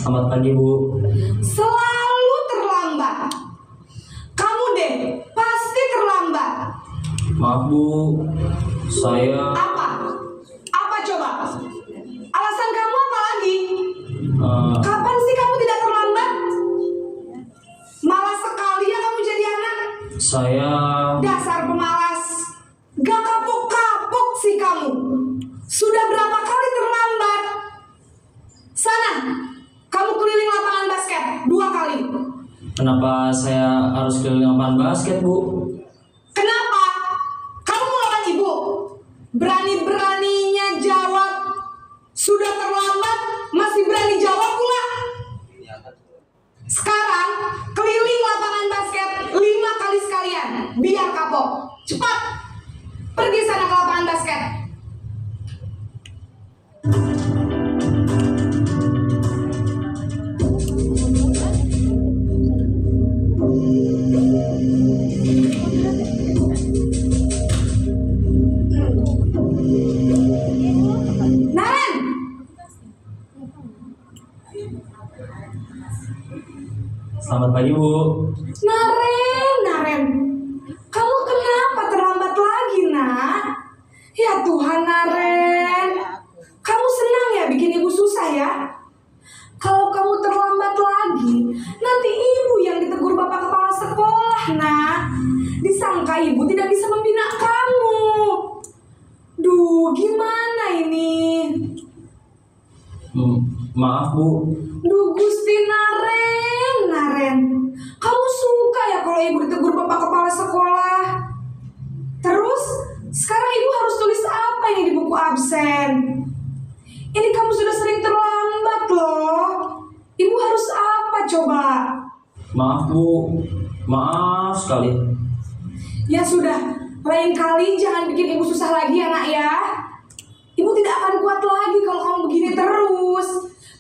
Selamat pagi, Bu. Selalu terlambat. Kamu deh, pasti terlambat. Maaf, Bu. Saya... Apa? Apa coba? Alasan kamu apa lagi? Kapan sih kamu tidak terlambat? Malas sekali ya kamu jadi anak. Saya... Dasar pemalas. Gak kapok-kapok sih kamu. Sudah berapa kali terlambat? Sana, kamu keliling lapangan basket 2 kali. Kenapa saya harus keliling lapangan basket, Bu? Kenapa? Kamu mau lawan ibu? Berani-beraninya jawab. Sudah terlambat, masih berani jawab pula. Sekarang, keliling lapangan basket 5 kali sekalian. Biar kapok. Cepat. Pergi sana ke lapangan basket. Naren! Selamat pagi, Bu. Naren, kamu kenapa terlambat lagi, nak? Ya Tuhan, Naren, kamu senang ya bikin ibu susah ya? Kalau kamu terlambat lagi, nanti ibu yang ditegur bapak kepala sekolah, nak. Disangka ibu tidak bisa membina kamu. Duh, gimana ini? Maaf, Bu. Duh, Gusti Naren, kamu suka ya kalau ibu ditegur bapak kepala sekolah? Terus, sekarang ibu harus tulis apa ini di buku absen? Ini kamu sudah sering terlambat loh. Ibu harus apa coba? Maaf, Bu. Maaf sekali. Ya sudah, lain kali jangan bikin ibu susah lagi ya, nak ya. Ibu tidak akan kuat lagi kalau kamu begini terus.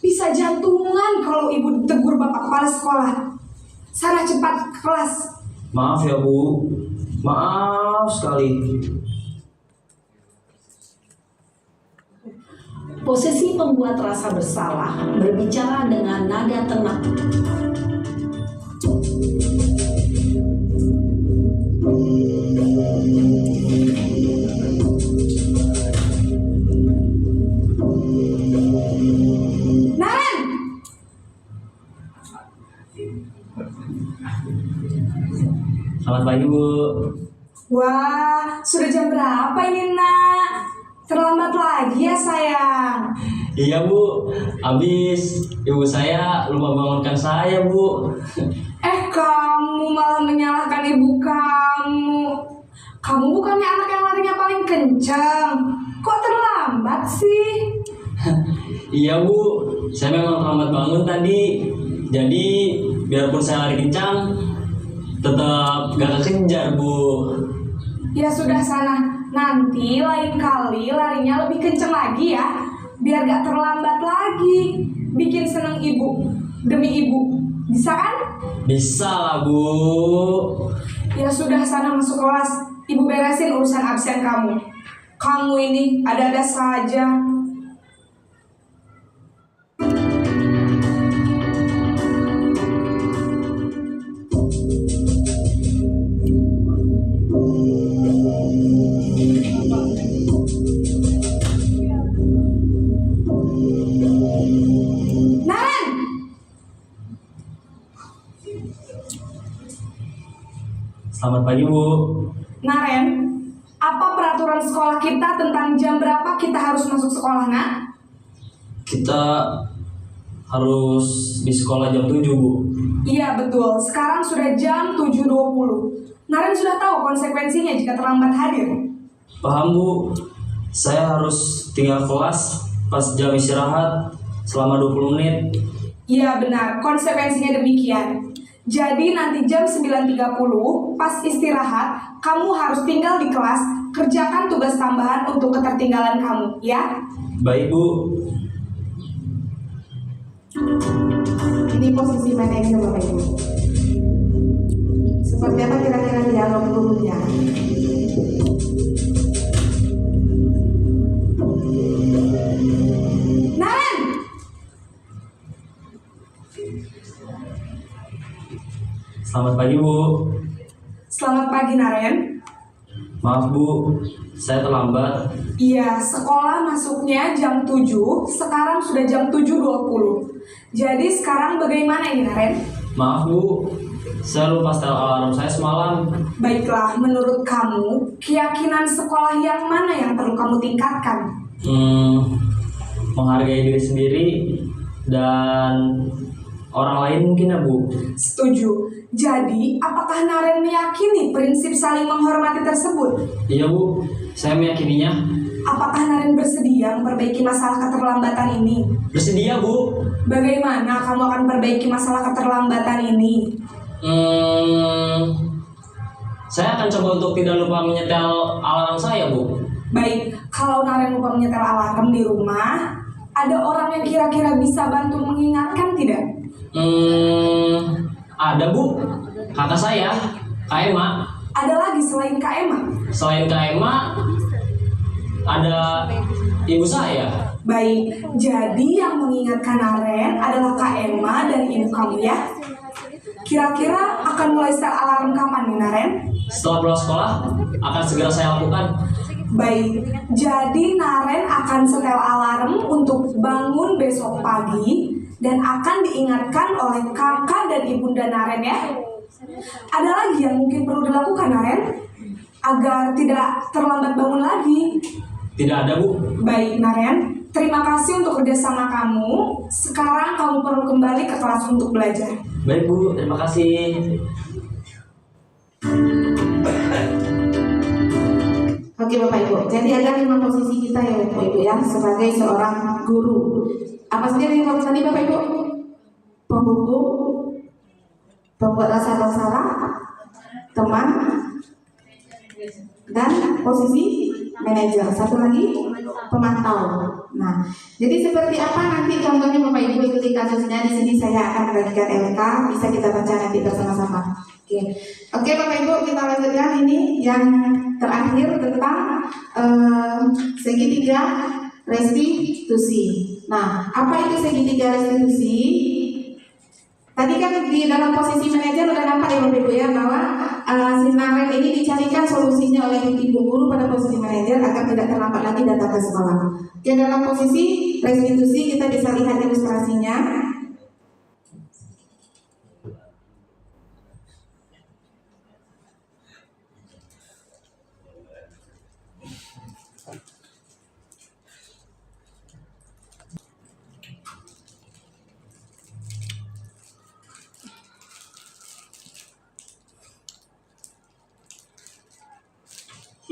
Bisa jantungan kalau ibu ditegur bapak kepala sekolah. Sana cepat ke kelas. Maaf ya, Bu. Maaf sekali. Posisi pembuat rasa bersalah berbicara dengan nada tenang. Selamat pagi Bu. Wah, sudah jam berapa ini nak? Terlambat lagi ya sayang. Iya Bu, habis ibu saya lupa bangunkan saya Bu. Kamu malah menyalahkan ibu kamu. Kamu bukannya anak yang larinya paling kencang. Kok terlambat sih? Iya Bu, saya memang terlambat bangun tadi. Jadi biarpun saya lari kencang, tetap gak kekejar Bu. Ya sudah sana, nanti lain kali larinya lebih kencang lagi ya, biar gak terlambat lagi. Bikin seneng ibu, demi ibu, bisa kan? Bisa lah Bu. Ya sudah sana masuk kelas, ibu beresin urusan absen kamu. Kamu ini ada-ada saja. Selamat pagi Bu. Naren, apa peraturan sekolah kita tentang jam berapa kita harus masuk sekolah, nak? Kita harus di sekolah jam 7 Bu. Iya betul, sekarang sudah jam 7.20. Naren sudah tahu konsekuensinya jika terlambat hadir. Paham Bu. Saya harus tinggal kelas pas jam istirahat selama 20 menit. Iya benar, konsekuensinya demikian. Jadi nanti jam 9.30 pas istirahat, kamu harus tinggal di kelas, kerjakan tugas tambahan untuk ketertinggalan kamu, ya? Baik Bu. Ini posisi manajer Bapak Ibu. Seperti apa kira-kira dialog gurunya? Naren! Selamat pagi Bu. Selamat pagi Naren. Maaf Bu, saya terlambat. Iya, sekolah masuknya jam 7, sekarang sudah jam 7.20. Jadi sekarang bagaimana ini Naren? Maaf Bu, saya lupa setel alarm saya semalam. Baiklah, menurut kamu, keyakinan sekolah yang mana yang perlu kamu tingkatkan? Menghargai diri sendiri dan orang lain mungkin ya Bu. Setuju. Jadi, apakah Naren meyakini prinsip saling menghormati tersebut? Iya Bu, saya meyakininya. Apakah Naren bersedia memperbaiki masalah keterlambatan ini? Bersedia Bu. Bagaimana kamu akan perbaiki masalah keterlambatan ini? Saya akan coba untuk tidak lupa menyetel alarm saya Bu. Baik, kalau Naren lupa menyetel alarm di rumah, ada orang yang kira-kira bisa bantu mengingatkan tidak? Ada Bu, kakak saya, Kak Ema. Ada lagi selain Kak Ema? Selain Kak Ema, ada ibu saya. Baik, jadi yang mengingatkan Naren adalah Kak Ema dan ibu kamu ya? Kira-kira akan mulai setel alarm kapan nih Naren? Setelah pulang sekolah, akan segera saya lakukan. Baik, jadi Naren akan setel alarm untuk bangun besok pagi dan akan diingatkan oleh kakak dan ibunda Naren ya. Ada lagi yang mungkin perlu dilakukan Naren agar tidak terlambat bangun lagi? Tidak ada Bu. Baik Naren, terima kasih untuk kerjasama kamu. Sekarang kamu perlu kembali ke kelas untuk belajar. Baik Bu, terima kasih. Oke Bapak Ibu, jadi ada 5 posisi kita ya Bapak Ibu ya sebagai seorang guru. Apa saja yang tadi Bapak Ibu? Pembuku, pembuat rasa bersalah, teman, dan posisi manajer. Satu lagi pemantau. Nah, jadi seperti apa nanti contohnya Bapak Ibu ikuti kasusnya. Di sini saya akan membagikan LK, bisa kita baca nanti bersama-sama. Oke Bapak Ibu, kita lanjutkan ini yang terakhir tentang segitiga restitusi. Nah, apa itu segitiga restitusi? Tadi kan di dalam posisi manajer udah nampak ya Bapak Ibu ya bahwa si Naren ini dicarikan solusinya oleh ibu guru pada posisi manajer agar tidak terlambat lagi datang ke sekolah. Oke, dalam posisi restitusi kita bisa lihat ilustrasinya.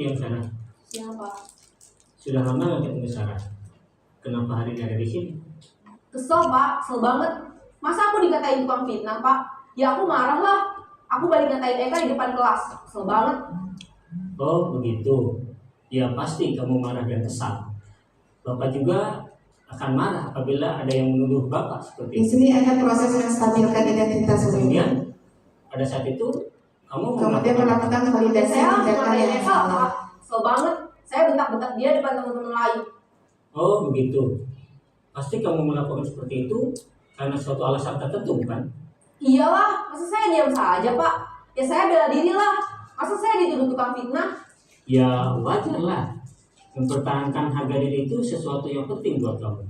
Siang Sarah. Siang Pak. Sudah lama nggak ketemu Sarah. Kenapa hari ini ada di sini? Kesel Pak, kesel banget. Masa aku dikatain tukang fitnah Pak? Ya aku marah lah. Aku balik ngatain Eka di depan kelas. Kesel banget. Oh begitu. Ya pasti kamu marah dan kesal. Bapak juga akan marah apabila ada yang menuduh Bapak seperti Di itu. sini ada proses menstabilkan identitas Kemudian pada saat itu kamu kemudian melakukan validasi Saya langsung tindakan ngatain yang Eka salah. Pak. Kesel banget. Saya bentak-bentak dia depan teman-teman lain. Oh begitu. Pasti kamu melakukan seperti itu karena suatu alasan tertentu bukan? Iyalah, masa saya diam saja Pak? Ya saya bela diri lah. Masa saya dituduh tukang fitnah? Ya wajar lah. Mempertahankan harga diri itu sesuatu yang penting buat kamu.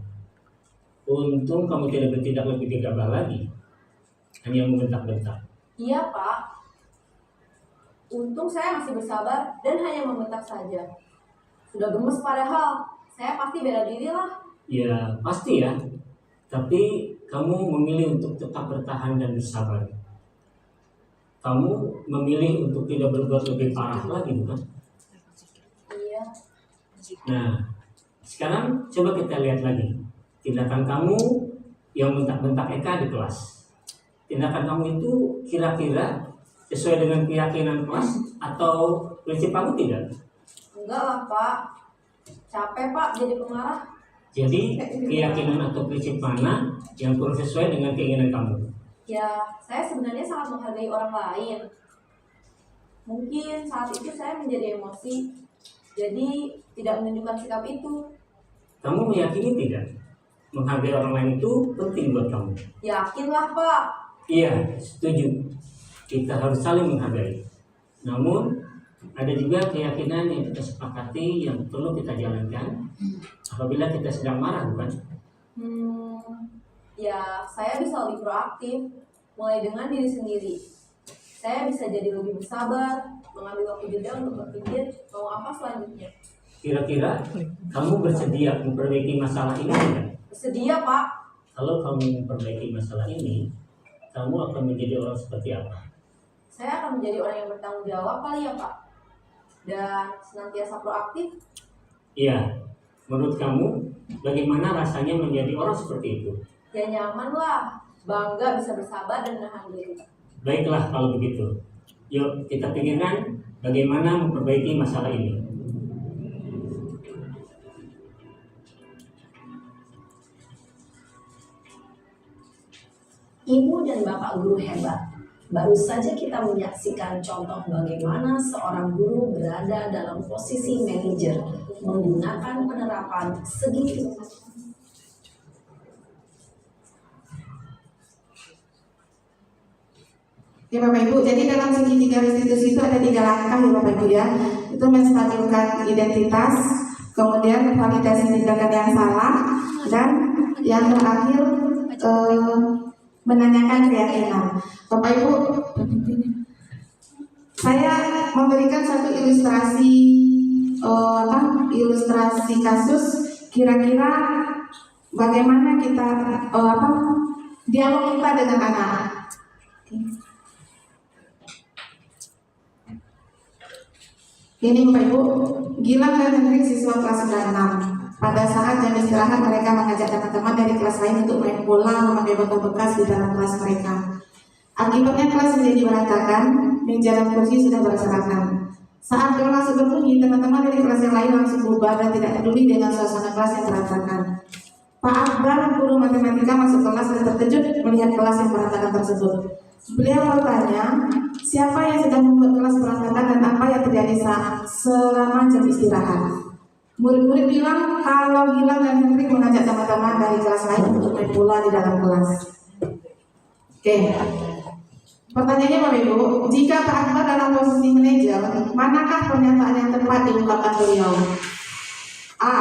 Untung kamu tidak bertindak lebih gegabah lagi. Hanya membentak-bentak. Iya Pak. Untung saya masih bersabar dan hanya membentak saja. Sudah gemes padahal. Saya pasti bela diri lah. Ya pasti ya. Tapi kamu memilih untuk tetap bertahan dan bersabar. Kamu memilih untuk tidak berbuat lebih parah lagi bukan? Iya. Nah, sekarang coba kita lihat lagi tindakan kamu yang bentak-bentak Eka di kelas. Tindakan kamu itu kira-kira sesuai dengan keyakinan kelas atau prinsip kamu tidak? Enggak lah Pak. Capek Pak jadi pemarah. Jadi keyakinan atau prinsip mana yang kurang sesuai dengan keinginan kamu? Ya, saya sebenarnya sangat menghargai orang lain. Mungkin saat itu saya menjadi emosi. Jadi tidak menunjukkan sikap itu. Kamu meyakini tidak? Menghargai orang lain itu penting buat kamu. Yakinlah Pak. Iya, setuju. Kita harus saling menghargai. Namun ada juga keyakinan yang kita sepakati yang perlu kita jalankan apabila kita sedang marah, bukan? Ya saya bisa lebih proaktif, mulai dengan diri sendiri. Saya bisa jadi lebih bersabar, mengambil waktu jeda untuk berpikir mau apa selanjutnya. Kira-kira kamu bersedia memperbaiki masalah ini tidak? Bersedia Pak. Kalau kamu memperbaiki masalah ini, kamu akan menjadi orang seperti apa? Saya akan menjadi orang yang bertanggung jawab kali ya Pak. Dan senantiasa proaktif. Iya, menurut kamu bagaimana rasanya menjadi orang seperti itu? Ya nyaman lah, bangga bisa bersabar dan menahan diri. Baiklah kalau begitu. Yuk kita pikirkan bagaimana memperbaiki masalah ini. Ibu dan Bapak guru hebat. Baru saja kita menyaksikan contoh bagaimana seorang guru berada dalam posisi manajer menggunakan penerapan segi. Ya Bapak Ibu, jadi dalam segitiga restitusi itu ada 3 langkah ya Bapak Ibu ya. Itu menstabilkan identitas, kemudian validasi tindakan yang salah, dan yang terakhir menanyakan keyakinan. Bapak Ibu, saya memberikan satu ilustrasi ilustrasi kasus kira-kira bagaimana kita dialog kita dengan anak. Ini Bapak Ibu, Gilang dan Hendrik siswa kelas 96. Pada saat jam istirahat mereka mengajak teman-teman dari kelas lain untuk main bola memakai botol bekas di dalam kelas mereka. Akibatnya kelas menjadi berantakan, meja dan kursi sudah berserakan. Saat bel langsung berbunyi, teman-teman dari kelas yang lain langsung bubar dan tidak peduli dengan suasana kelas yang berantakan. Pak Akbar, guru matematika, masuk kelas dan terkejut melihat kelas yang berantakan tersebut. Beliau bertanya, siapa yang sedang membuat kelas berantakan dan apa yang terjadi selama jam istirahat? Murid-murid bilang kalau Gilang dan Hendrik mengajak teman-teman dari kelas lain untuk main bola di dalam kelas. Oke. Pertanyaannya Bapak Ibu, jika Pak Akbar dalam posisi manajer, manakah pernyataan yang tepat diungkapkan beliau? A.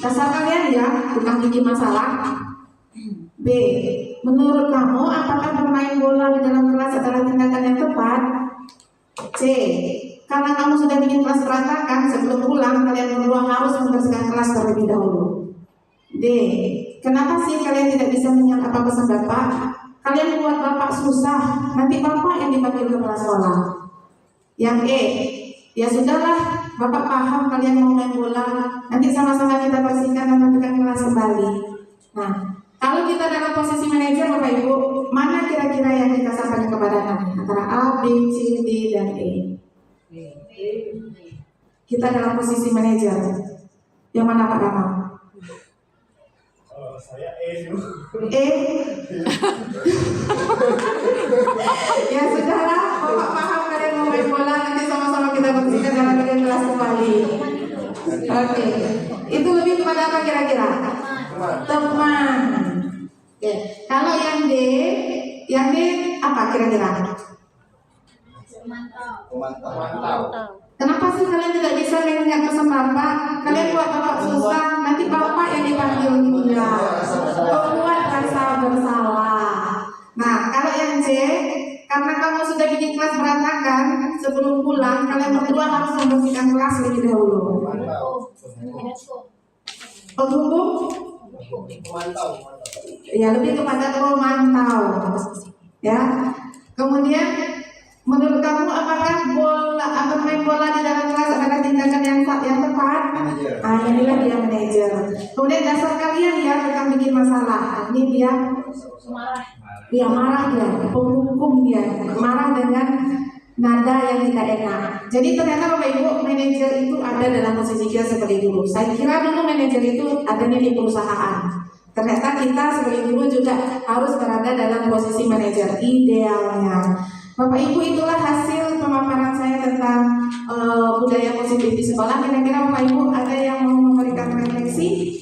Dasar kalian ya, tukang bikin masalah. B. Menurut kamu, apakah bermain bola di dalam kelas adalah tindakan yang tepat? C. Karena kamu sudah bikin kelas berantakan, sebelum pulang kalian berdua harus membersihkan kelas terlebih dahulu. D. Kenapa sih kalian tidak bisa menyimak apa pesan Bapak? Kalian buat Bapak susah, nanti Bapak yang dipanggil ke kepala sekolah. Yang E. Ya sudahlah, Bapak paham kalian mau main bola, nanti sama-sama kita bersihkan dan rapikan kelas kembali. Nah, kalau kita dalam posisi manajer Bapak Ibu, mana kira-kira yang kita sampaikan kepada anak? Antara A, B, C, D, dan E. Kita dalam posisi manajer. Yang mana Pak Rama? Saya E dulu. E? Ya sudahlah, Bapak paham kalian mau main bola, nanti sama-sama kita bersihkan dan rapikan kelas kembali. Oke, itu lebih kepada apa kira-kira? Teman. Oke, kalau yang D apa kira-kira? Memantau. Kenapa sih kalian tidak bisa mengingat pesan Bapak? Kalian buat Bapak susah, nanti Bapak yang dipanggil dia. Membuat rasa bersalah. Nah, kalau yang C, karena kamu sudah bikin kelas berantakan, sebelum pulang kalian berdua harus membersihkan kelas lebih dahulu. Penghubung? Ya, lebih kepada memantau. Ya. Kemudian menurut kamu apakah main bola di dalam kelas adalah tindakan yang tepat? Ah, inilah dia manajer. Kemudian dasar kalian ya tentang bikin masalah. Ini dia marah dia, penghukum dia, marah dengan nada yang tidak enak. Jadi ternyata Bapak Ibu, manajer itu ada dalam posisi kita sebagai guru. Saya kira dulu manajer itu adanya di perusahaan. Ternyata kita sebagai guru juga harus berada dalam posisi manajer idealnya. Bapak Ibu, itulah hasil pemaparan saya tentang budaya positif di sekolah. Kira-kira Bapak Ibu ada yang mau memberikan refleksi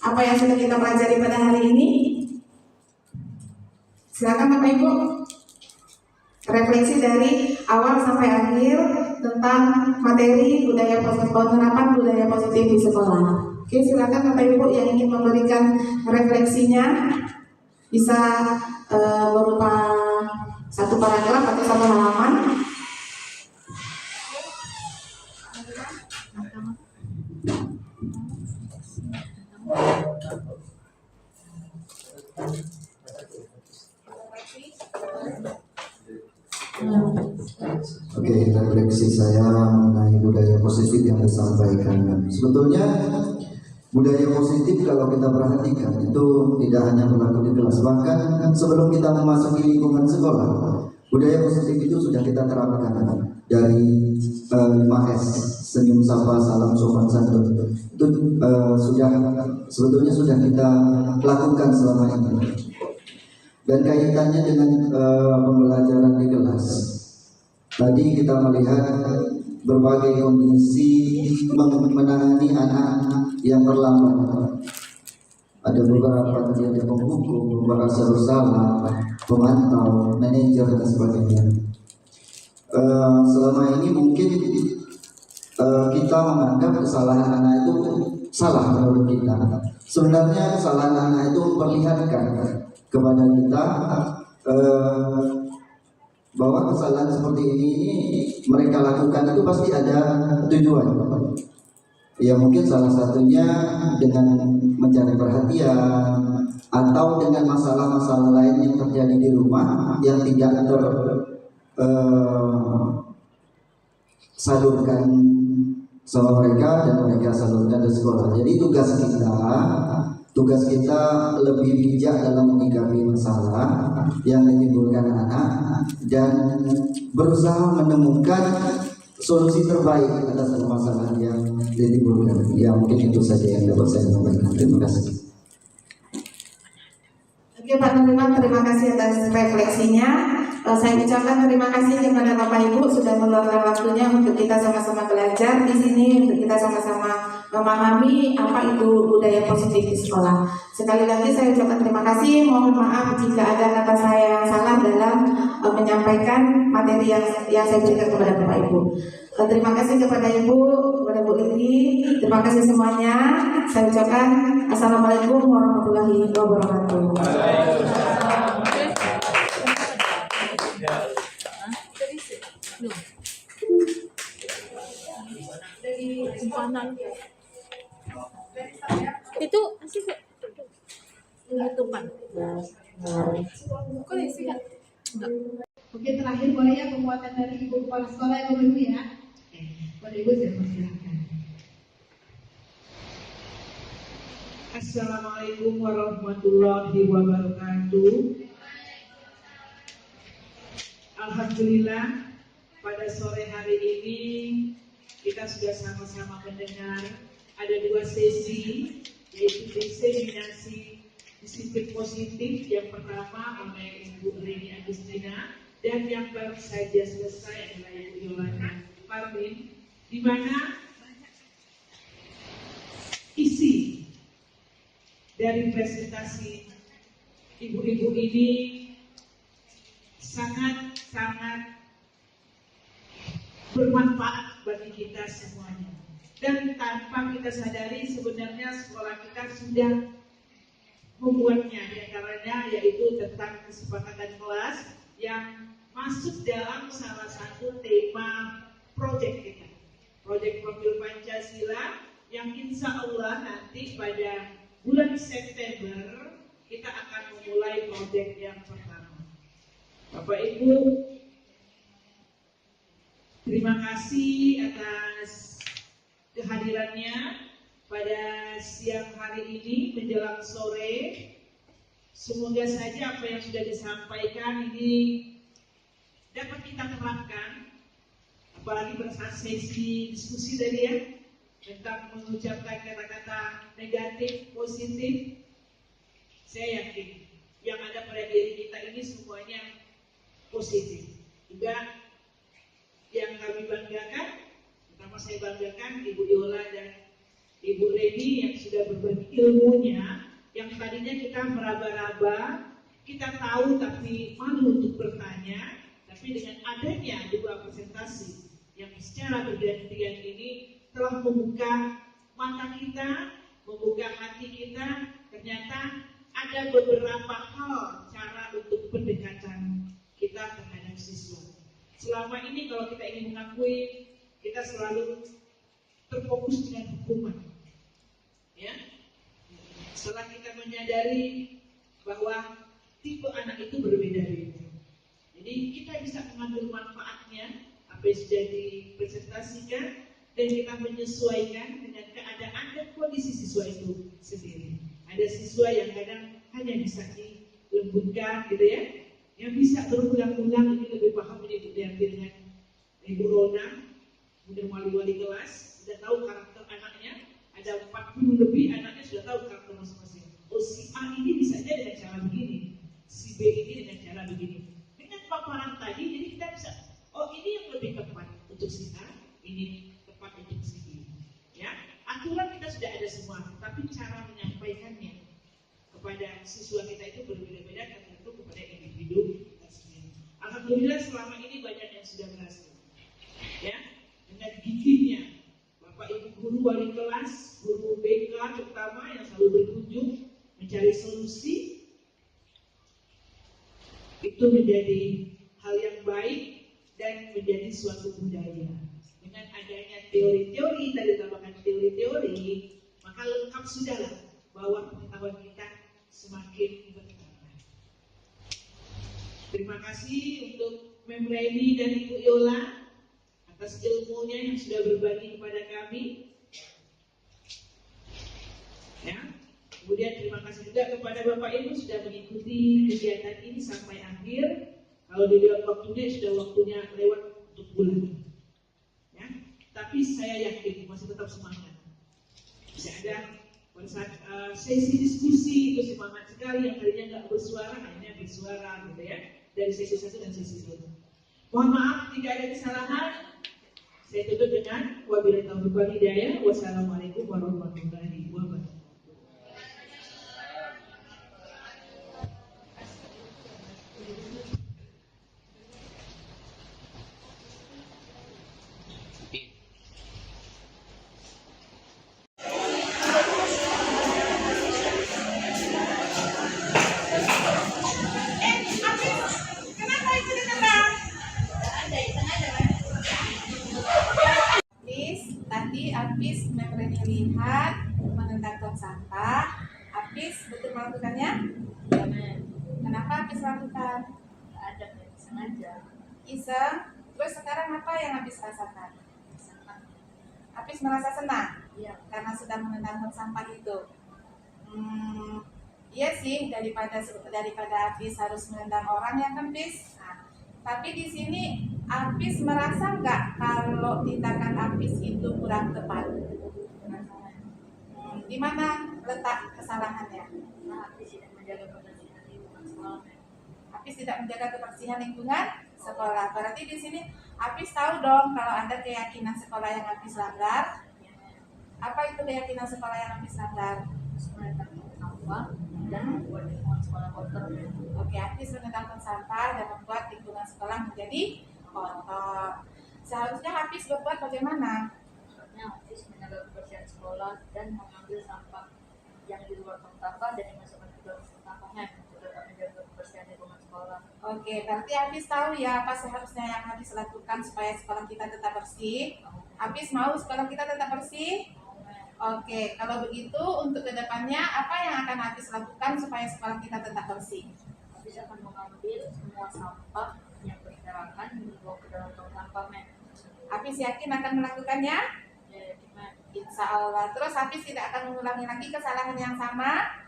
apa yang sudah kita pelajari pada hari ini? Silakan Bapak Ibu. Refleksi dari awal sampai akhir tentang materi budaya positif, penerapan budaya positif di sekolah. Oke, silakan Bapak Ibu yang ingin memberikan refleksinya bisa berupa satu paragraf atau satu halaman. Oke, refleksi saya mengenai budaya positif yang disampaikan. Sebetulnya budaya positif kalau kita perhatikan itu tidak hanya berlaku di kelas, bahkan sebelum kita memasuki lingkungan sekolah, budaya positif itu sudah kita terapkan dari 5S, senyum, sapa, salam, sopan santun. Itu sebetulnya sudah kita lakukan selama ini. Dan kaitannya dengan pembelajaran di kelas. Tadi kita melihat berbagai kondisi menangani anak yang terlambat. Ada beberapa yang ada penghukum, merasa bersalah, pemantau, manajer dan sebagainya. Selama ini mungkin kita menganggap kesalahan anak itu salah menurut kita. Sebenarnya kesalahan anak itu memperlihatkan kepada kita bahwa kesalahan seperti ini mereka lakukan itu pasti ada tujuan. Ya mungkin salah satunya dengan mencari perhatian atau dengan masalah-masalah lain yang terjadi di rumah yang tidak tersalurkan sama mereka dan mereka salurkan di sekolah. Jadi tugas kita lebih bijak dalam menyikapi masalah yang ditimbulkan anak dan berusaha menemukan solusi terbaik atas permasalahan yang ditimbulkan. Ya mungkin itu saja yang dapat saya sampaikan. Terima kasih. Oke Pak Nuriman, terima kasih atas refleksinya. Saya ucapkan terima kasih kepada Bapak Ibu sudah meluangkan waktunya untuk kita sama-sama belajar di sini, untuk kita sama-sama memahami apa itu budaya positif di sekolah. Sekali lagi saya ucapkan terima kasih. Mohon maaf jika ada kata saya yang salah dalam menyampaikan materi yang saya berikan kepada Bapak Ibu. Terima kasih kepada Ibu, kepada Bu Lili. Terima kasih semuanya. Saya ucapkan Assalamualaikum warahmatullahi wabarakatuh. Itu asik kok. Tutupan. Kok isi kan? Oke, terakhir boleh ya penguatan dari Ibu Kepala Sekolah Ibu ya. Bapak Ibu saya persilahkan. Assalamualaikum warahmatullahi wabarakatuh. Alhamdulillah pada sore hari ini kita sudah sama-sama mendengar ada 2 sesi, yaitu diseminasi disiplin positif yang pertama oleh Ibu Reni Agustina, dan yang baru saja selesai adalah Ibu Yolanda Parmin, di mana isi dari presentasi ibu-ibu ini sangat bermanfaat bagi kita semuanya. Dan tanpa kita sadari sebenarnya sekolah kita sudah membuatnya, diantaranya yaitu tentang kesepakatan kelas yang masuk dalam salah satu tema proyek kita, proyek profil Pancasila, yang insya Allah nanti pada bulan September kita akan memulai proyek yang pertama. Bapak Ibu, terima kasih atas kehadirannya pada siang hari ini menjelang sore. Semoga saja apa yang sudah disampaikan ini dapat kita terapkan, apalagi pada saat sesi diskusi tadi ya, tentang mengucapkan kata-kata negatif, positif. Saya yakin yang ada pada diri kita ini semuanya positif. Juga yang kami banggakan, pertama saya banggakan Ibu Yola dan Ibu Reni yang sudah berbagi ilmunya, yang tadinya kita meraba-raba, kita tahu tapi malu untuk bertanya, tapi dengan adanya 2 presentasi yang secara bergantian ini telah membuka mata kita, membuka hati kita. Ternyata ada beberapa hal cara untuk pendekatan kita terhadap siswa. Selama ini kalau kita ingin mengakui, kita selalu terfokus dengan hukuman. Ya, setelah kita menyadari bahwa tipe anak itu berbeda-beda, jadi kita bisa mengambil manfaatnya apa yang sudah dipresentasikan, dan kita menyesuaikan dengan keadaan dan kondisi siswa itu sendiri. Ada siswa yang kadang hanya bisa dilembutkan gitu ya, yang bisa berulang-ulang. Ini lebih paham ini dengan Ibu Rona, kemudian wali-wali kelas sudah tahu karakter anaknya. Ada 40 lebih anaknya sudah tahu karakter masing-masing. Oh, si A ini bisa aja dengan cara begini, si B ini dengan cara begini. Dengan paparan tadi, jadi kita bisa, oh ini yang lebih tepat untuk si A, ini tepat untuk si B. Ya, aturan kita sudah ada semua, tapi cara menyampaikannya kepada siswa kita itu berbeda-beda tergantung kepada individu kita sendiri. Alhamdulillah selama ini banyak yang sudah berhasil. Ya, dengan gigihnya Bapak Ibu guru wali kelas, guru BK terutama yang selalu berkunjung mencari solusi, itu menjadi hal yang baik dan menjadi suatu budaya. Dengan adanya teori-teori, tadi tambahkan teori-teori, maka lengkap sudahlah bahwa pengetahuan kita semakin bertambah. Terima kasih untuk Mem Reni dan Ibu Yola atas ilmunya yang sudah berbagi kepada kami. Ya. Kemudian terima kasih juga kepada Bapak Ibu sudah mengikuti kegiatan ini sampai akhir. Kalau dilihat waktunya sudah waktunya lewat untuk bulan. Ya. Tapi saya yakin masih tetap semangat. Masih ada pada saat sesi diskusi itu semangat sekali, yang tadinya nggak bersuara akhirnya bersuara gitu ya, dari sesi 1 dan sesi 2. Mohon maaf jika ada kesalahan. Saya tutup dengan wabillahi taufiq wal hidayah. Wassalamualaikum warahmatullahi wabarakatuh. Tadi habis Mem Reni lihat mengentar tong sampah, habis betul melakukannya? Kenapa habis melakukan? Ada sengaja. Iseng. Terus sekarang apa yang habis rasakan? Apis merasa senang karena sudah menendang tong sampah itu. Iya sih, daripada Apis harus menendang orang ya kan, Apis. Nah, tapi di sini Apis merasa nggak kalau tindakan Apis itu kurang tepat? Di mana letak kesalahannya? Apis tidak menjaga kebersihan lingkungan sekolah. Apis tidak menjaga kebersihan lingkungan sekolah. Berarti di sini Apis tahu dong kalau ada keyakinan sekolah yang Apis langgar. Apa itu keyakinan sekolah yang Apis langgar? Sampah dan membuat lingkungan sekolah kotor. Oke, Apis menentang sampah dan membuat lingkungan sekolah menjadi kotor. Seharusnya Apis berbuat bagaimana? Apis menjaga kebersihan sekolah dan mengambil sampah yang di luar tong sampah dan dimasukkan ke dalam tong sampahnya untuk tetap menjaga kebersihan lingkungan sekolah. Oke, berarti Apis tahu ya apa seharusnya yang Apis lakukan supaya sekolah kita tetap bersih. Apis mau sekolah kita tetap bersih? Oke, kalau begitu untuk kedepannya apa yang akan Apis lakukan supaya sekolah kita tetap bersih? Apis akan mengambil semua sampah yang berserakan dibawa ke dalam tong sampah. Apis yakin akan melakukannya? Insya Allah. Terus Apis tidak akan mengulangi lagi kesalahan yang sama?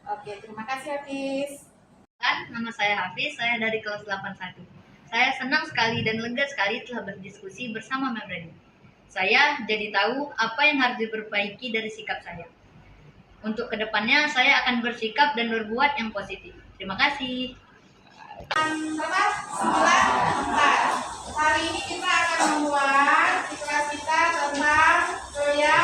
Oke, terima kasih Apis. Nama saya Hafiz, saya dari kelas 81. Saya senang sekali dan lega sekali telah berdiskusi bersama Mem Reni. Saya jadi tahu apa yang harus diperbaiki dari sikap saya. Untuk kedepannya saya akan bersikap dan berbuat yang positif. Terima kasih. Kelas 94. Hari ini kita akan membuat di kelas kita tentang gaya